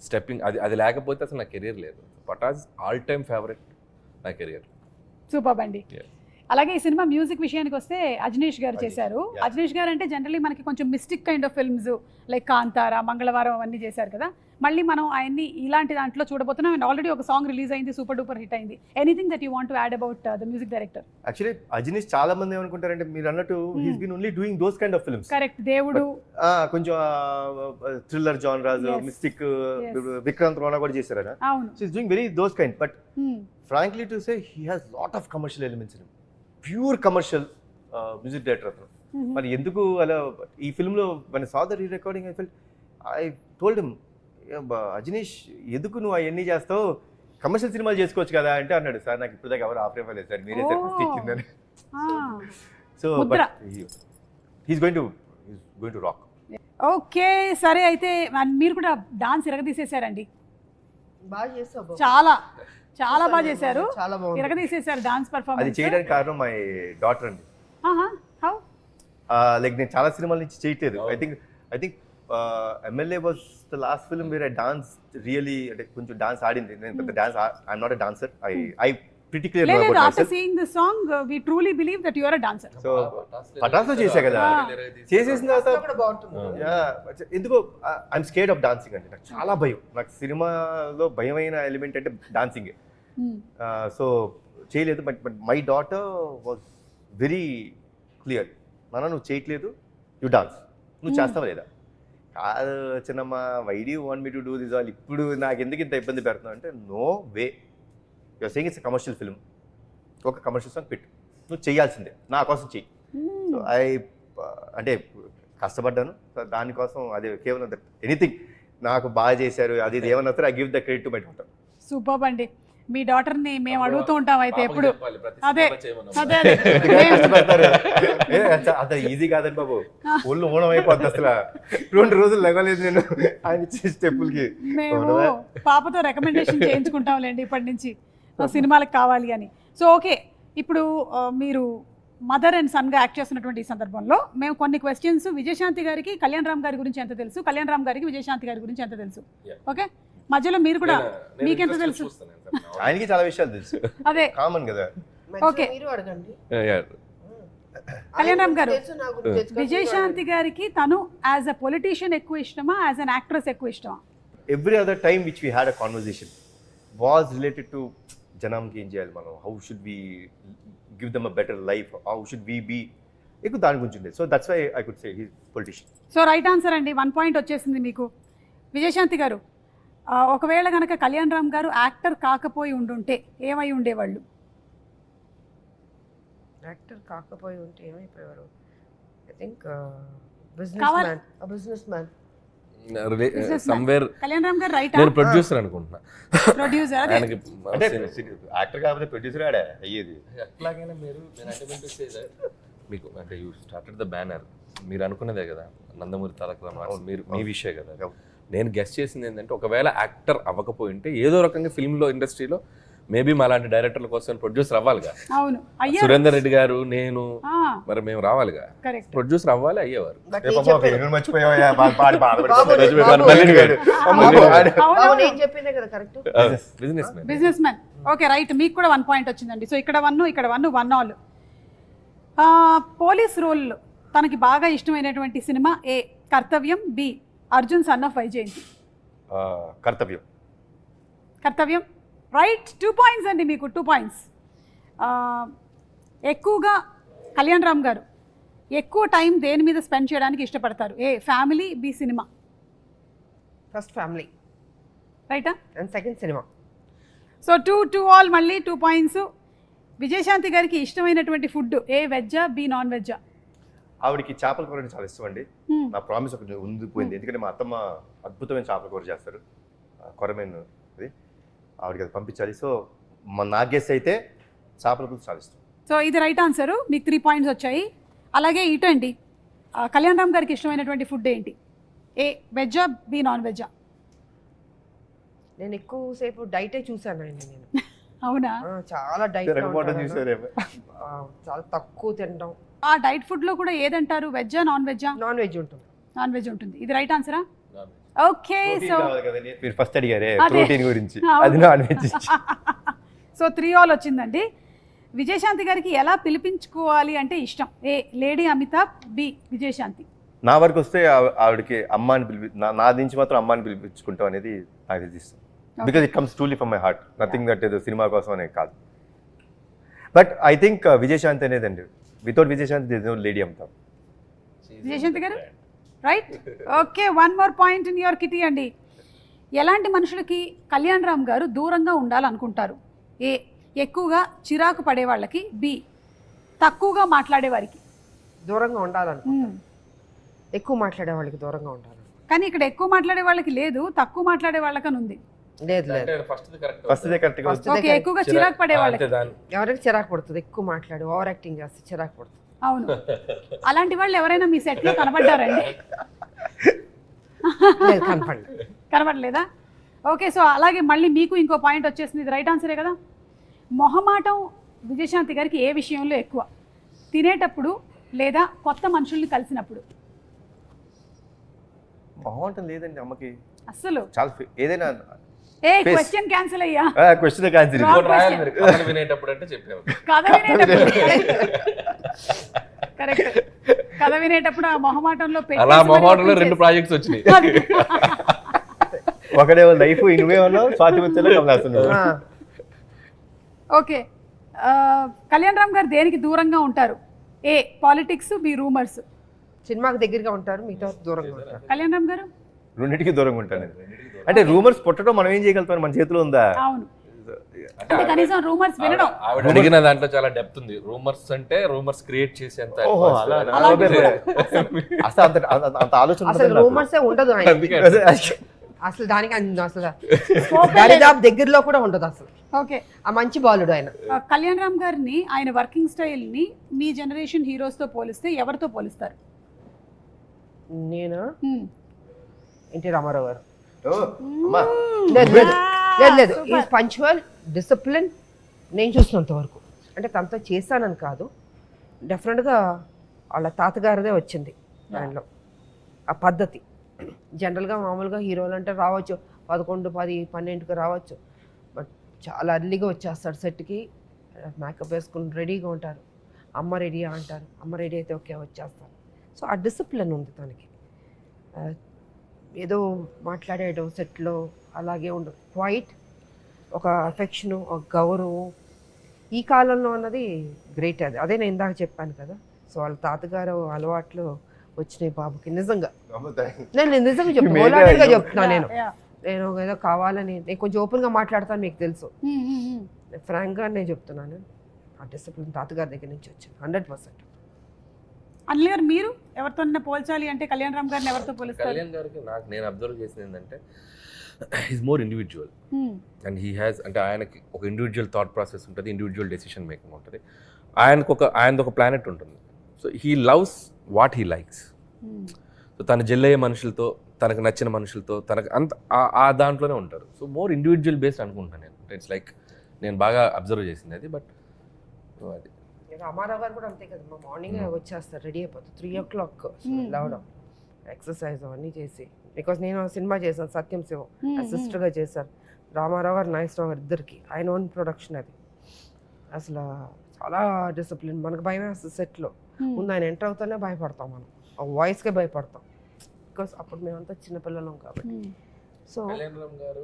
stepping. అది లేకపోతే అసలు నా కెరీర్ లేదు. పటాస్ ఆల్ టైమ్ ఫేవరెట్ నా కెరీర్. సూపర్ అండి. అలాగే ఈ సినిమా మ్యూజిక్ విషయానికి వస్తే అజనీష్ గారు చేశారు. Yeah. అజనీష్ గారు అంటే జనరలీ మనకి కొంచెం mystic kind of films like Kantara, మంగళవారం అవన్నీ చేశారు కదా. మళ్ళీ మనం ఆయన్ని ఇలాంటి దాంట్లో చూడబోతున్నాం. అండ్ ఆల్రెడీ ఒక సాంగ్ రిలీజ్ అయింది, సూపర్ డూపర్ హిట్ అయింది. Anything that you want to add about the music director? Actually Ajaneesh చాలా మంది ఏమనుకుంటారంటే మీరు అన్నట్టు he's been only doing those kind of films. Correct, దేవుడు కొంచెం థ్రిల్లర్ జానరాస్, Yes. Mystic, Yes. Vikrant Rona కూడా చేశారు ఆయన. అవును. So is doing very those kind. But frankly to say he has lot of commercial elements in him. Pure commercial music director అతను. మరి ఎందుకు అలా ఈ ఫిల్మ్లో మన saw the re recording I told him, Ajaneesh ఎందుకు నువ్వు అవన్నీ చేస్తావు, కమర్షియల్ సినిమాలు చేసుకోవచ్చు కదా అంటే అన్నాడు, సార్ నాకు ఇప్పుడు దాకా ఎవరు ఆఫర్ ఇవ్వలేదు సార్, మీరే సార్ ఫస్ట్ ఇచ్చిందని. So but he's going to rock. Okay, సరే అయితే మీరు కూడా డాన్స్ ఇరగదీసేశారండి. బాగా చేస్తావు బాబు. చాలా బాగా చేశారు, చాలా బాగుంది. ఇరగదీసేశారు డాన్స్ అది పర్ఫార్మెన్స్. చేయడానికి కారణం మై డాటర్ అండి. హౌ? లైక్ నేను చాలా సినిమాల నుంచి చేయట్లేదు. I think MLA was the last film where I dance really, అంటే కొంచెం డాన్స్ ఆడింది. నేను పెద్ద dance, I'm not a dancer. I pretty clear లేదు, about after myself. Seeing this song we truly believe that you are a dancer. So పటాస్లో చేశా కదా, చేసేసిన తర్వాత కూడా బాగుంటుంది. ఎందుకో ఐఎమ్ స్కేర్డ్ ఆఫ్ డాన్సింగ్ అండి. నాకు చాలా భయం. నాకు సినిమాలో భయమైన ఎలిమెంట్ అంటే డాన్సింగే. సో చేయలేదు. But my daughter was very clear, నాన్న నువ్వు చేయట్లేదు, యూ డాన్స్, నువ్వు చేస్తావా లేదా? కాదు చిన్నమ్మ, why do you want me to do this all, ఇప్పుడు నాకు ఎందుకు ఇంత ఇబ్బంది పెడుతున్నావు అంటే, no way, you're saying it's commercial film, ఒక కమర్షియల్ సాంగ్ పెట్టు, నువ్వు చేయాల్సిందే, నా కోసం చెయ్యి. సో అంటే కష్టపడ్డాను. సో దానికోసం అదే కేవలం ఎనీథింగ్ నాకు బాగా చేశారు అది ఇది ఏమన్నా I give the credit to my daughter. Super అండి. మీ డాటర్ని మేము అడుగుతూ ఉంటాం అయితే ఎప్పుడు. అదే అదే అంత ఈజీ కాదండి బాబు, ఒళ్ళు ఓనం అయిపోద్ది అసలు. 2 రోజులు లెగలేదు నేను ఆయన ఇచ్చే స్టెప్పులకి. మేము పాపతో రికమెండేషన్ చేయించుకుంటాంలేండి ఇప్పటి నుంచి సినిమాలకు కావాలి అని. సో ఓకే, ఇప్పుడు మీరు మదర్ అండ్ సన్గా యాక్ట్ చేస్తున్నటువంటి ఈ సందర్భంలో మేము కొన్ని క్వశ్చన్స్, విజయశాంతి గారికి కళ్యాణ్ రామ్ గారి గురించి ఎంత తెలుసు, కళ్యాణ్ రామ్ గారికి విజయశాంతి గారి గురించి ఎంత తెలుసు, ఓకే మధ్యలో మీరు కూడా మీకెంత తెలుసు? ఆయనకి చాలా విషయాలు తెలుసు, అదే కామన్ కదా. ఓకే, మీరు అడగండి. కళ్యాణ్ రామ్ గారు, తెలుసు, నా గురించి తెలుసు. విజయశాంతి గారికి తను యాజ్ అ పొలిటీషియన్ ఎక్కువ ఇష్టమా, యాజ్ అన్ యాక్ట్రెస్ ఎక్కువ ఇష్టమా? Every other time which we had a conversation was related to జనంకి ఏం చేయాలి మనం, how should we give them a better life, how should we be, ఎక్కువ దాని గురించి ఉండేది. So that's why I could say he politician. So right answer అండి, 1 point వచ్చేసింది మీకు. విజయశాంతి గారు, ఒకవేళ కనుక కళ్యాణ్ రామ్ గారు యాక్టర్ కాకపోయి ఉండుంటే ఏమై ఉండేవాళ్ళు? యాక్టర్ కాకపోయి ఉంటే ఏమైపోయారు? ఐ థింక్ కావాలి. Business man. Somewhere Kalyan Ram గారు రైట్ నేను ప్రొడ్యూసర్ అనుకుంటున్నా. ప్రొడ్యూసర్ అదే ఆయనకి అంటే యాక్టర్ కాకపోతే ప్రొడ్యూసర్ ఆడే అయ్యేది. ఎట్లాగైనా మీరు మీకు అంటే యూ స్టార్టెడ్ ద బ్యానర్, మీరు అనుకున్నదే కదా నందమూరి తారక రామారావు, మీరు మీ విషయం కదా. నేను గెస్ట్ చేసింది ఏంటంటే, ఒకవేళ యాక్టర్ అవ్వకపోయింటే ఏదో రకంగా ఫిల్మ్లో ఇండస్ట్రీలో మేబీ మా లాంటి డైరెక్టర్ల కోసం ప్రొడ్యూసర్ అవ్వాలిగా. అవును అయ్యా సురేందర్ రెడ్డి గారు, నేను, మరి మేము రావాలిగా, కరెక్ట్. ప్రొడ్యూసర్ అవ్వాలి, అయ్యేవారు. బట్ ఏ నేను పాపం, చెప్పేది- ఎన్నో మర్చిపోయావా? బాధ బాబు, మళ్ళీ గారు. బాబు, నేను చెప్పిందే కదా correct. Business man. Business man. Okay right, మీకు కూడా 1 పాయింట్ వచ్చిందండి. సో ఇక్కడ 1, ఇక్కడ 1 ఆల్. పోలీస్ రోల్ తనకి బాగా ఇష్టమైనటువంటి సినిమా A Kartavyam, B Arjun son of Vyjayanthi. Kartavyam. Kartavyam right. 2 points అండి మీకు, 2 పాయింట్స్. ఎక్కువగా కళ్యాణ్ రామ్ గారు ఎక్కువ టైం దేని మీద స్పెండ్ చేయడానికి ఇష్టపడతారు? A family, B cinema. First family రైటా? And second cinema. So 2 all, మళ్ళీ 2 పాయింట్స్. విజయశాంతి గారికి ఇష్టమైనటువంటి ఫుడ్ ఏ వెజ్జా, బి నాన్ వెజ్జా? ఆవిడకి చేపల కూర అంటే చాలా ఇష్టం అండి. నా ప్రామిస్ ఒకటి ఉండిపోయింది, ఎందుకంటే మా అత్తమ్మ అద్భుతమైన చేపల కూర చేస్తారు, కొరమేన్ అది, ఆవిడకి అది పంపించాలి. సో నా గెస్ అయితే చేపల కూర చాలా ఇష్టం. సో ఇది రైట్ ఆన్సరు, మీకు 3 పాయింట్స్ వచ్చాయి. అలాగే ఇటండి, కళ్యాణ్ రామ్ గారికి ఇష్టమైనటువంటి ఫుడ్ ఏంటి? ఏ వెజ్జా, బి నాన్ వెజ్జా? నేను ఎక్కువసేపు డైటే చూసాను అండి నేను. అవునా? చాలా డైట్ చాలా తక్కువ తినడం. ఆ డైట్ ఫుడ్లో కూడా ఏదంటారు, వెజ్జా నాన్ వెజ్జా? నాన్ వెజ్ ఉంటుంది. నాన్ వెజ్ ఉంటుంది. ఇది రైట్ ఆన్సరా? ఓకే. సో మీరు ఫస్ట్ అడిగారే అదే. ప్రోటీన్ గురించి, అవును. అది నాన్ వెజ్. సో 3 ఆల్ వచ్చిందండి. విజయశాంతి గారికి ఎలా పిలిపించుకోవాలి అంటే ఇష్టం? ఏ లేడీ అమితాబ్, బి విజయశాంతి. నా వరకు వస్తే ఆవిడకి అమ్మ అని నా నుంచి మాత్రం అమ్మ అని పిలిపించుకుంటాం అనేది నాకు తెలిసిస్తుంది. Because it comes truly from my heart, nothing that ఏదో సినిమా కోసం అనేది కాదు. బట్ ఐ థింక్ విజయశాంతి అనేదండి, without Vijayashanti there is no lady Amitabh. Vijayashanti garu right. Okay, 1 more point in your kitty అండి. ఎలాంటి మనుషులకి కళ్యాణ్ రామ్ గారు దూరంగా ఉండాలనుకుంటారు? ఏ ఎక్కువగా చిరాకు పడే వాళ్ళకి, బి తక్కువగా మాట్లాడే వారికి. దూరంగా ఉండాలను, ఎక్కువ మాట్లాడే వాళ్ళకి దూరంగా ఉండాలి. కానీ ఇక్కడ ఎక్కువ మాట్లాడే వాళ్ళకి లేదు, తక్కువ మాట్లాడే వాళ్ళకని ఉంది. లేదు లేదు, ఫస్ట్ కరెక్ట్ గా First ఓకే, ఎక్కువగా చిరాకు పడే వాళ్ళకి. ఎవరికి చిరాకు పడుతుంది, ఎక్కువ మాట్లాడి ఓవర్ యాక్టింగ్ చేస్తే చిరాకు పడుతుంది. అవును, అలాంటి వాళ్ళు ఎవరైనా మీ సెట్లో కనబడ్డారండి? లేదు, కనపడండి. కనబడలేదా? ఓకే, సో అలాగే మళ్ళీ మీకు ఇంకో పాయింట్ వచ్చేసింది. ఇది రైట్ ఆన్సరే కదా. మొహమాటం విజయశాంతి గారికి ఏ విషయంలో ఎక్కువ? తినేటప్పుడు లేదా కొత్త మనుషుల్ని కలిసినప్పుడు? బాగుంటుంది లేదండి అమ్మకి అస్సలు చాలా ఏదైనా ఏ Face. క్వశ్చన్ క్యాన్సిల్ అయ్యా. Question cancel. Wrong. కథలు వినేటప్పుడు అంటే చెప్పాము. కథ వినేటప్పుడు కరెక్ట్. కథ వినేటప్పుడు ఆ మొహమాటంలో పెట్టి అలా మొహమాటంలో 2 ప్రాజెక్ట్స్ వచ్చినాయి. ఒకడే లైఫ్ ఇన్వే ఉన్నావు, స్వాతి వచ్చేలా కమలాస్తున్నావు. ఓకే, కళ్యాణ్ రామ్ గారు దేనికి దూరంగా ఉంటారు? ఏ పాలిటిక్స్, బి రూమర్స్. సినిమాకి దగ్గరగా ఉంటారు, మిగతా దూరంగా ఉంటారు. కళ్యాణ్ రామ్ గారు రెండింటికి దూరంగా ఉంటాను నేను. అంటే రూమర్స్ పుట్టడం మనం ఏం చేయగలుగుతాం, మన చేతిలో ఉందా? అవును, అంటే కనీసం రూమర్స్ వినడం. ఆవిడ అడిగిన దాంట్లో చాలా డెప్త్ ఉంది. రూమర్స్ అంటే రూమర్స్ క్రియేట్ చేసేంత ఓహో, అలా అలాంటి కూడా. అసలు అంత ఆలోచన అసలు ఉండదు నాకు. రూమర్సే ఉండదు ఆయన. అసలు దానికి అసలు Scope ఏ దరిదాపు దగ్గరలో కూడా ఉండదు అసలు. ఓకే, ఆ మంచి బాలుడు ఆయన. కళ్యాణ్ రామ్ గారిని, ఆయన వర్కింగ్ స్టైల్ని మీ జనరేషన్ హీరోస్తో పోలిస్తే ఎవరితో పోలిస్తారు? నేను ఎన్టీ రామారావు గారు. ఓ, అమ్మా. లేదు లేదు లేదు లేదు, ఈజ్ పంచువల్, డిసిప్లిన్. నేను చూసినంత వరకు, అంటే తనతో చేశానని కాదు, డెఫినెట్గా వాళ్ళ తాతగారిదే వచ్చింది దానిలో ఆ పద్ధతి. జనరల్గా మామూలుగా హీరోలు అంటే రావచ్చు 11, 10, 12కి రావచ్చు, బట్ చాలా అర్లీగా వచ్చేస్తాడు సెట్కి. మేకప్ వేసుకుని రెడీగా ఉంటారు. అమ్మ రెడీ అంటారు, అమ్మ రెడీ అయితే ఓకే వచ్చేస్తారు. సో ఆ డిసిప్లిన్ ఉంది తనకి. ఏదో మాట్లాడేయడం సెట్లో అలాగే ఉండదు, క్వైట్, ఒక అఫెక్షను, ఒక గౌరవం. ఈ కాలంలో అన్నది గ్రేట్. అదే నేను ఇందాక చెప్పాను కదా. సో వాళ్ళ తాతగారు అలవాట్లు వచ్చినాయి బాబుకి. నిజంగా నేను నిజంగా చెప్తాను, ఓలాటిగా చెప్తున్నాను. నేను ఏదో కావాలని, నేను కొంచెం ఓపెన్గా మాట్లాడతాను, మీకు తెలుసు. ఫ్రాంక్గా నేను చెప్తున్నాను, ఆ డిసిప్లిన్ తాతగారి దగ్గర నుంచి వచ్చింది 100%. అనిల్ గారు, మీరు ఎవరితో పోల్చాలి అంటే కళ్యాణ్ రామ్ గారిని ఎవరితో పోలిస్తారు? కళ్యాణ్ గారికి నేను అబ్జర్వ్ చేసింది ఏంటంటే is more individual and he has, అంటే ఆయనకి ఒక ఇండివిజువల్ థాట్ ప్రాసెస్ ఉంటుంది, ఇండివిజువల్ డెసిషన్ మేకింగ్ ఉంటుంది. ఆయనది ఒక ప్లానెట్ ఉంటుంది. So he loves what he likes. So తను జెల్లయ్యే మనుషులతో, తనకు నచ్చిన మనుషులతో, తనకు అంత ఆ దాంట్లోనే ఉంటారు. సో మోర్ ఇండివిజువల్ బేస్డ్ అనుకుంటాను నేను. ఇట్స్ లైక్ నేను బాగా అబ్జర్వ్ చేసింది అది. బట్ అది రామారావు గారు కూడా అంతే కదా, మా మార్నింగ్ వచ్చేస్తారు, రెడీ అయిపోతారు 3 o'clock లేవడం, ఎక్సర్సైజ్ అవన్నీ చేసి. బికాస్ నేను సినిమా చేశాను సత్యం శివం, అసిస్టర్గా చేశాను. రామారావు గారు నాగేశ్వరరావు గారు ఇద్దరికి ఆయన ఓన్ ప్రొడక్షన్ అది. అసలు చాలా డిసిప్లిన్, మనకు భయం వేస్తుంది సెట్లో. ముందు ఆయన ఎంటర్ అవుతానే భయపడతాం, మనం ఆ వాయిస్కే భయపడతాం, బికాస్ అప్పుడు మేమంతా చిన్నపిల్లలం కాబట్టి. సో కళ్యాణ్ రామ్ గారు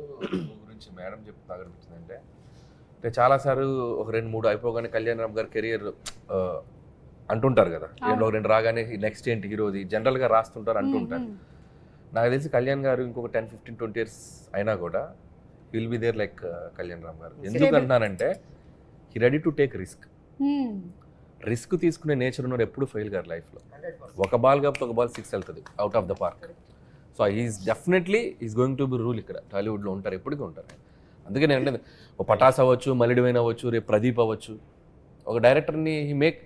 గురించి మేడం చెప్తే బాగా అనిపించిందంటే, అంటే చాలాసార్లు ఒక 2-3 అయిపోగానే కళ్యాణ్ రామ్ గారు కెరియర్ అంటుంటారు కదా, ఒక 2 రాగానే నెక్స్ట్ ఏంటి హీరోది జనరల్గా రాస్తుంటారు అంటుంటారు. నాకు తెలిసి కళ్యాణ్ గారు ఇంకొక 10-15-20 years అయినా కూడా will be there like Kalyan Ram garu. ఎందుకు అంటున్నానంటే he ready to take risk తీసుకునే నేచర్ ఉన్నాడు, ఎప్పుడు ఫెయిల్ గారు లైఫ్లో. ఒక బాల్ కాబట్టి ఒక బాల్ 6 వెళ్తుంది out of the park. So is definitely is going to be rule ఇక్కడ టాలీవుడ్లో ఉంటారు, ఎప్పటికీ ఉంటారు. అందుకే నేను అంటే ఒక పటాస్ అవ్వచ్చు, మలిడివైన్ అవ్వచ్చు, రేపు ప్రదీప్ అవ్వచ్చు, ఒక డైరెక్టర్ని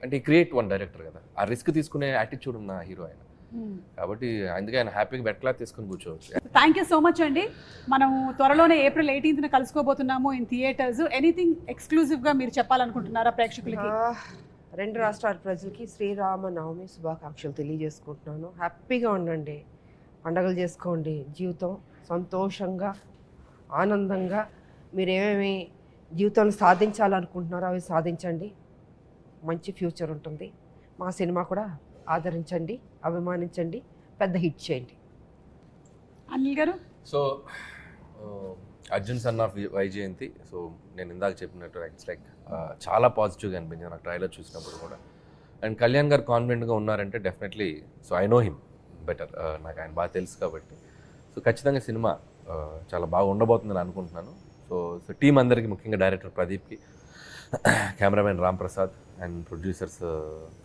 అంటే క్రియేట్ వన్ డైరెక్టర్ కదా, ఆ రిస్క్ తీసుకునే యాటిట్యూడ్ ఉన్న హీరో ఆయన. కాబట్టి అందుకే ఆయన హ్యాపీగా బెట్ క్లాత్ తీసుకుని కూర్చోవచ్చు. థ్యాంక్ యూ సో మచ్ అండి. మనం త్వరలోనే April 18th కలుసుకోబోతున్నాము ఇన్ థియేటర్స్. ఎనీథింగ్ ఎక్స్క్లూజివ్గా మీరు చెప్పాలనుకుంటున్నారా ప్రేక్షకులకి? 2 రాష్ట్రాల ప్రజలకి శ్రీరామనవమి శుభాకాంక్షలు తెలియజేసుకుంటున్నాను. హ్యాపీగా ఉండండి, పండగలు చేసుకోండి, జీవితం సంతోషంగా ఆనందంగా మీరు ఏమేమి జీవితంలో సాధించాలనుకుంటున్నారో అవి సాధించండి, మంచి ఫ్యూచర్ ఉంటుంది. మా సినిమా కూడా ఆదరించండి, అభిమానించండి, పెద్ద హిట్ చేయండి. అనిల్ గారు? So Arjun son of Vyjayanthi, so నేను ఇందాక చెప్పినట్టు ఇట్స్ లైక్ చాలా పాజిటివ్గా అనిపించింది నాకు ట్రైలర్ చూసినప్పుడు కూడా. అండ్ కళ్యాణ్ గారు కాన్ఫిడెంట్గా ఉన్నారంటే definitely, so I know him better, నాకు ఆయన బాగా తెలుసు కాబట్టి. సో ఖచ్చితంగా సినిమా చాలా బాగా ఉండబోతుందని అనుకుంటున్నాను. సో టీం అందరికీ, ముఖ్యంగా డైరెక్టర్ ప్రదీప్కి, cameraman Ram Prasad and producers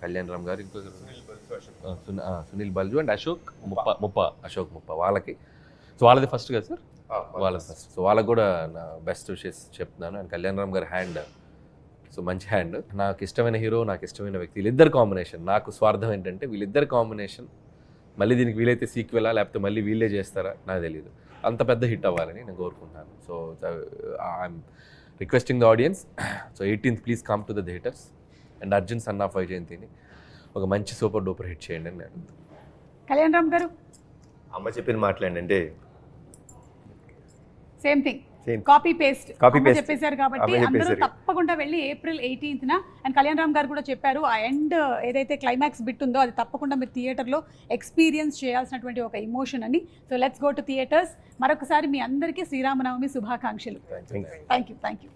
Kalyan Ram garu, ఇంకో సునీల్ బల్జు అండ్ అశోక్ ముప్ప వాళ్ళకి. సో వాళ్ళది ఫస్ట్ కదా సార్? వాళ్ళది ఫస్ట్. సో వాళ్ళకి కూడా నా బెస్ట్ విషెస్ చెప్తున్నాను. అండ్ కళ్యాణ్ రామ్ గారి హ్యాండ్, సో మంచి హ్యాండ్. నాకు ఇష్టమైన హీరో, నాకు ఇష్టమైన వ్యక్తి, వీళ్ళిద్దరు కాంబినేషన్. నాకు స్వార్థం ఏంటంటే వీళ్ళిద్దరు కాంబినేషన్ మళ్ళీ దీనికి వీలైతే సీక్వెలా లేకపోతే మళ్ళీ వీళ్ళే చేస్తారా నాకు తెలియదు, అంత పెద్ద హిట్ అవ్వాలని నేను కోరుకుంటున్నాను. So I'm requesting the audience, so 18th please come to the theatres and Arjun son of వైజయంతిని ఒక మంచి సూపర్ డూపర్ హిట్ చేయండి అని నేను. కళ్యాణ్ రామ్ గారు? అమ్మ చెప్పిన మాట్లాడండి, సేమ్ థింగ్, కాపీ పేస్ట్ చెప్పేశారు కాబట్టి అమ్మ అందరూ చెప్పేశారు. తప్పకుండా వెళ్ళి April 18th and Kalyan Ram గారు కూడా చెప్పారు ఆ ఎండ్ ఏదైతే క్లైమాక్స్ బిట్ ఉందో అది తప్పకుండా మీరు థియేటర్లో ఎక్స్పీరియన్స్ చేయాల్సినటువంటి ఒక ఎమోషన్ అని. So let's go to theatres. మరొకసారి మీ అందరికీ శ్రీరామనవమి శుభాకాంక్షలు. Thank you. Thank you.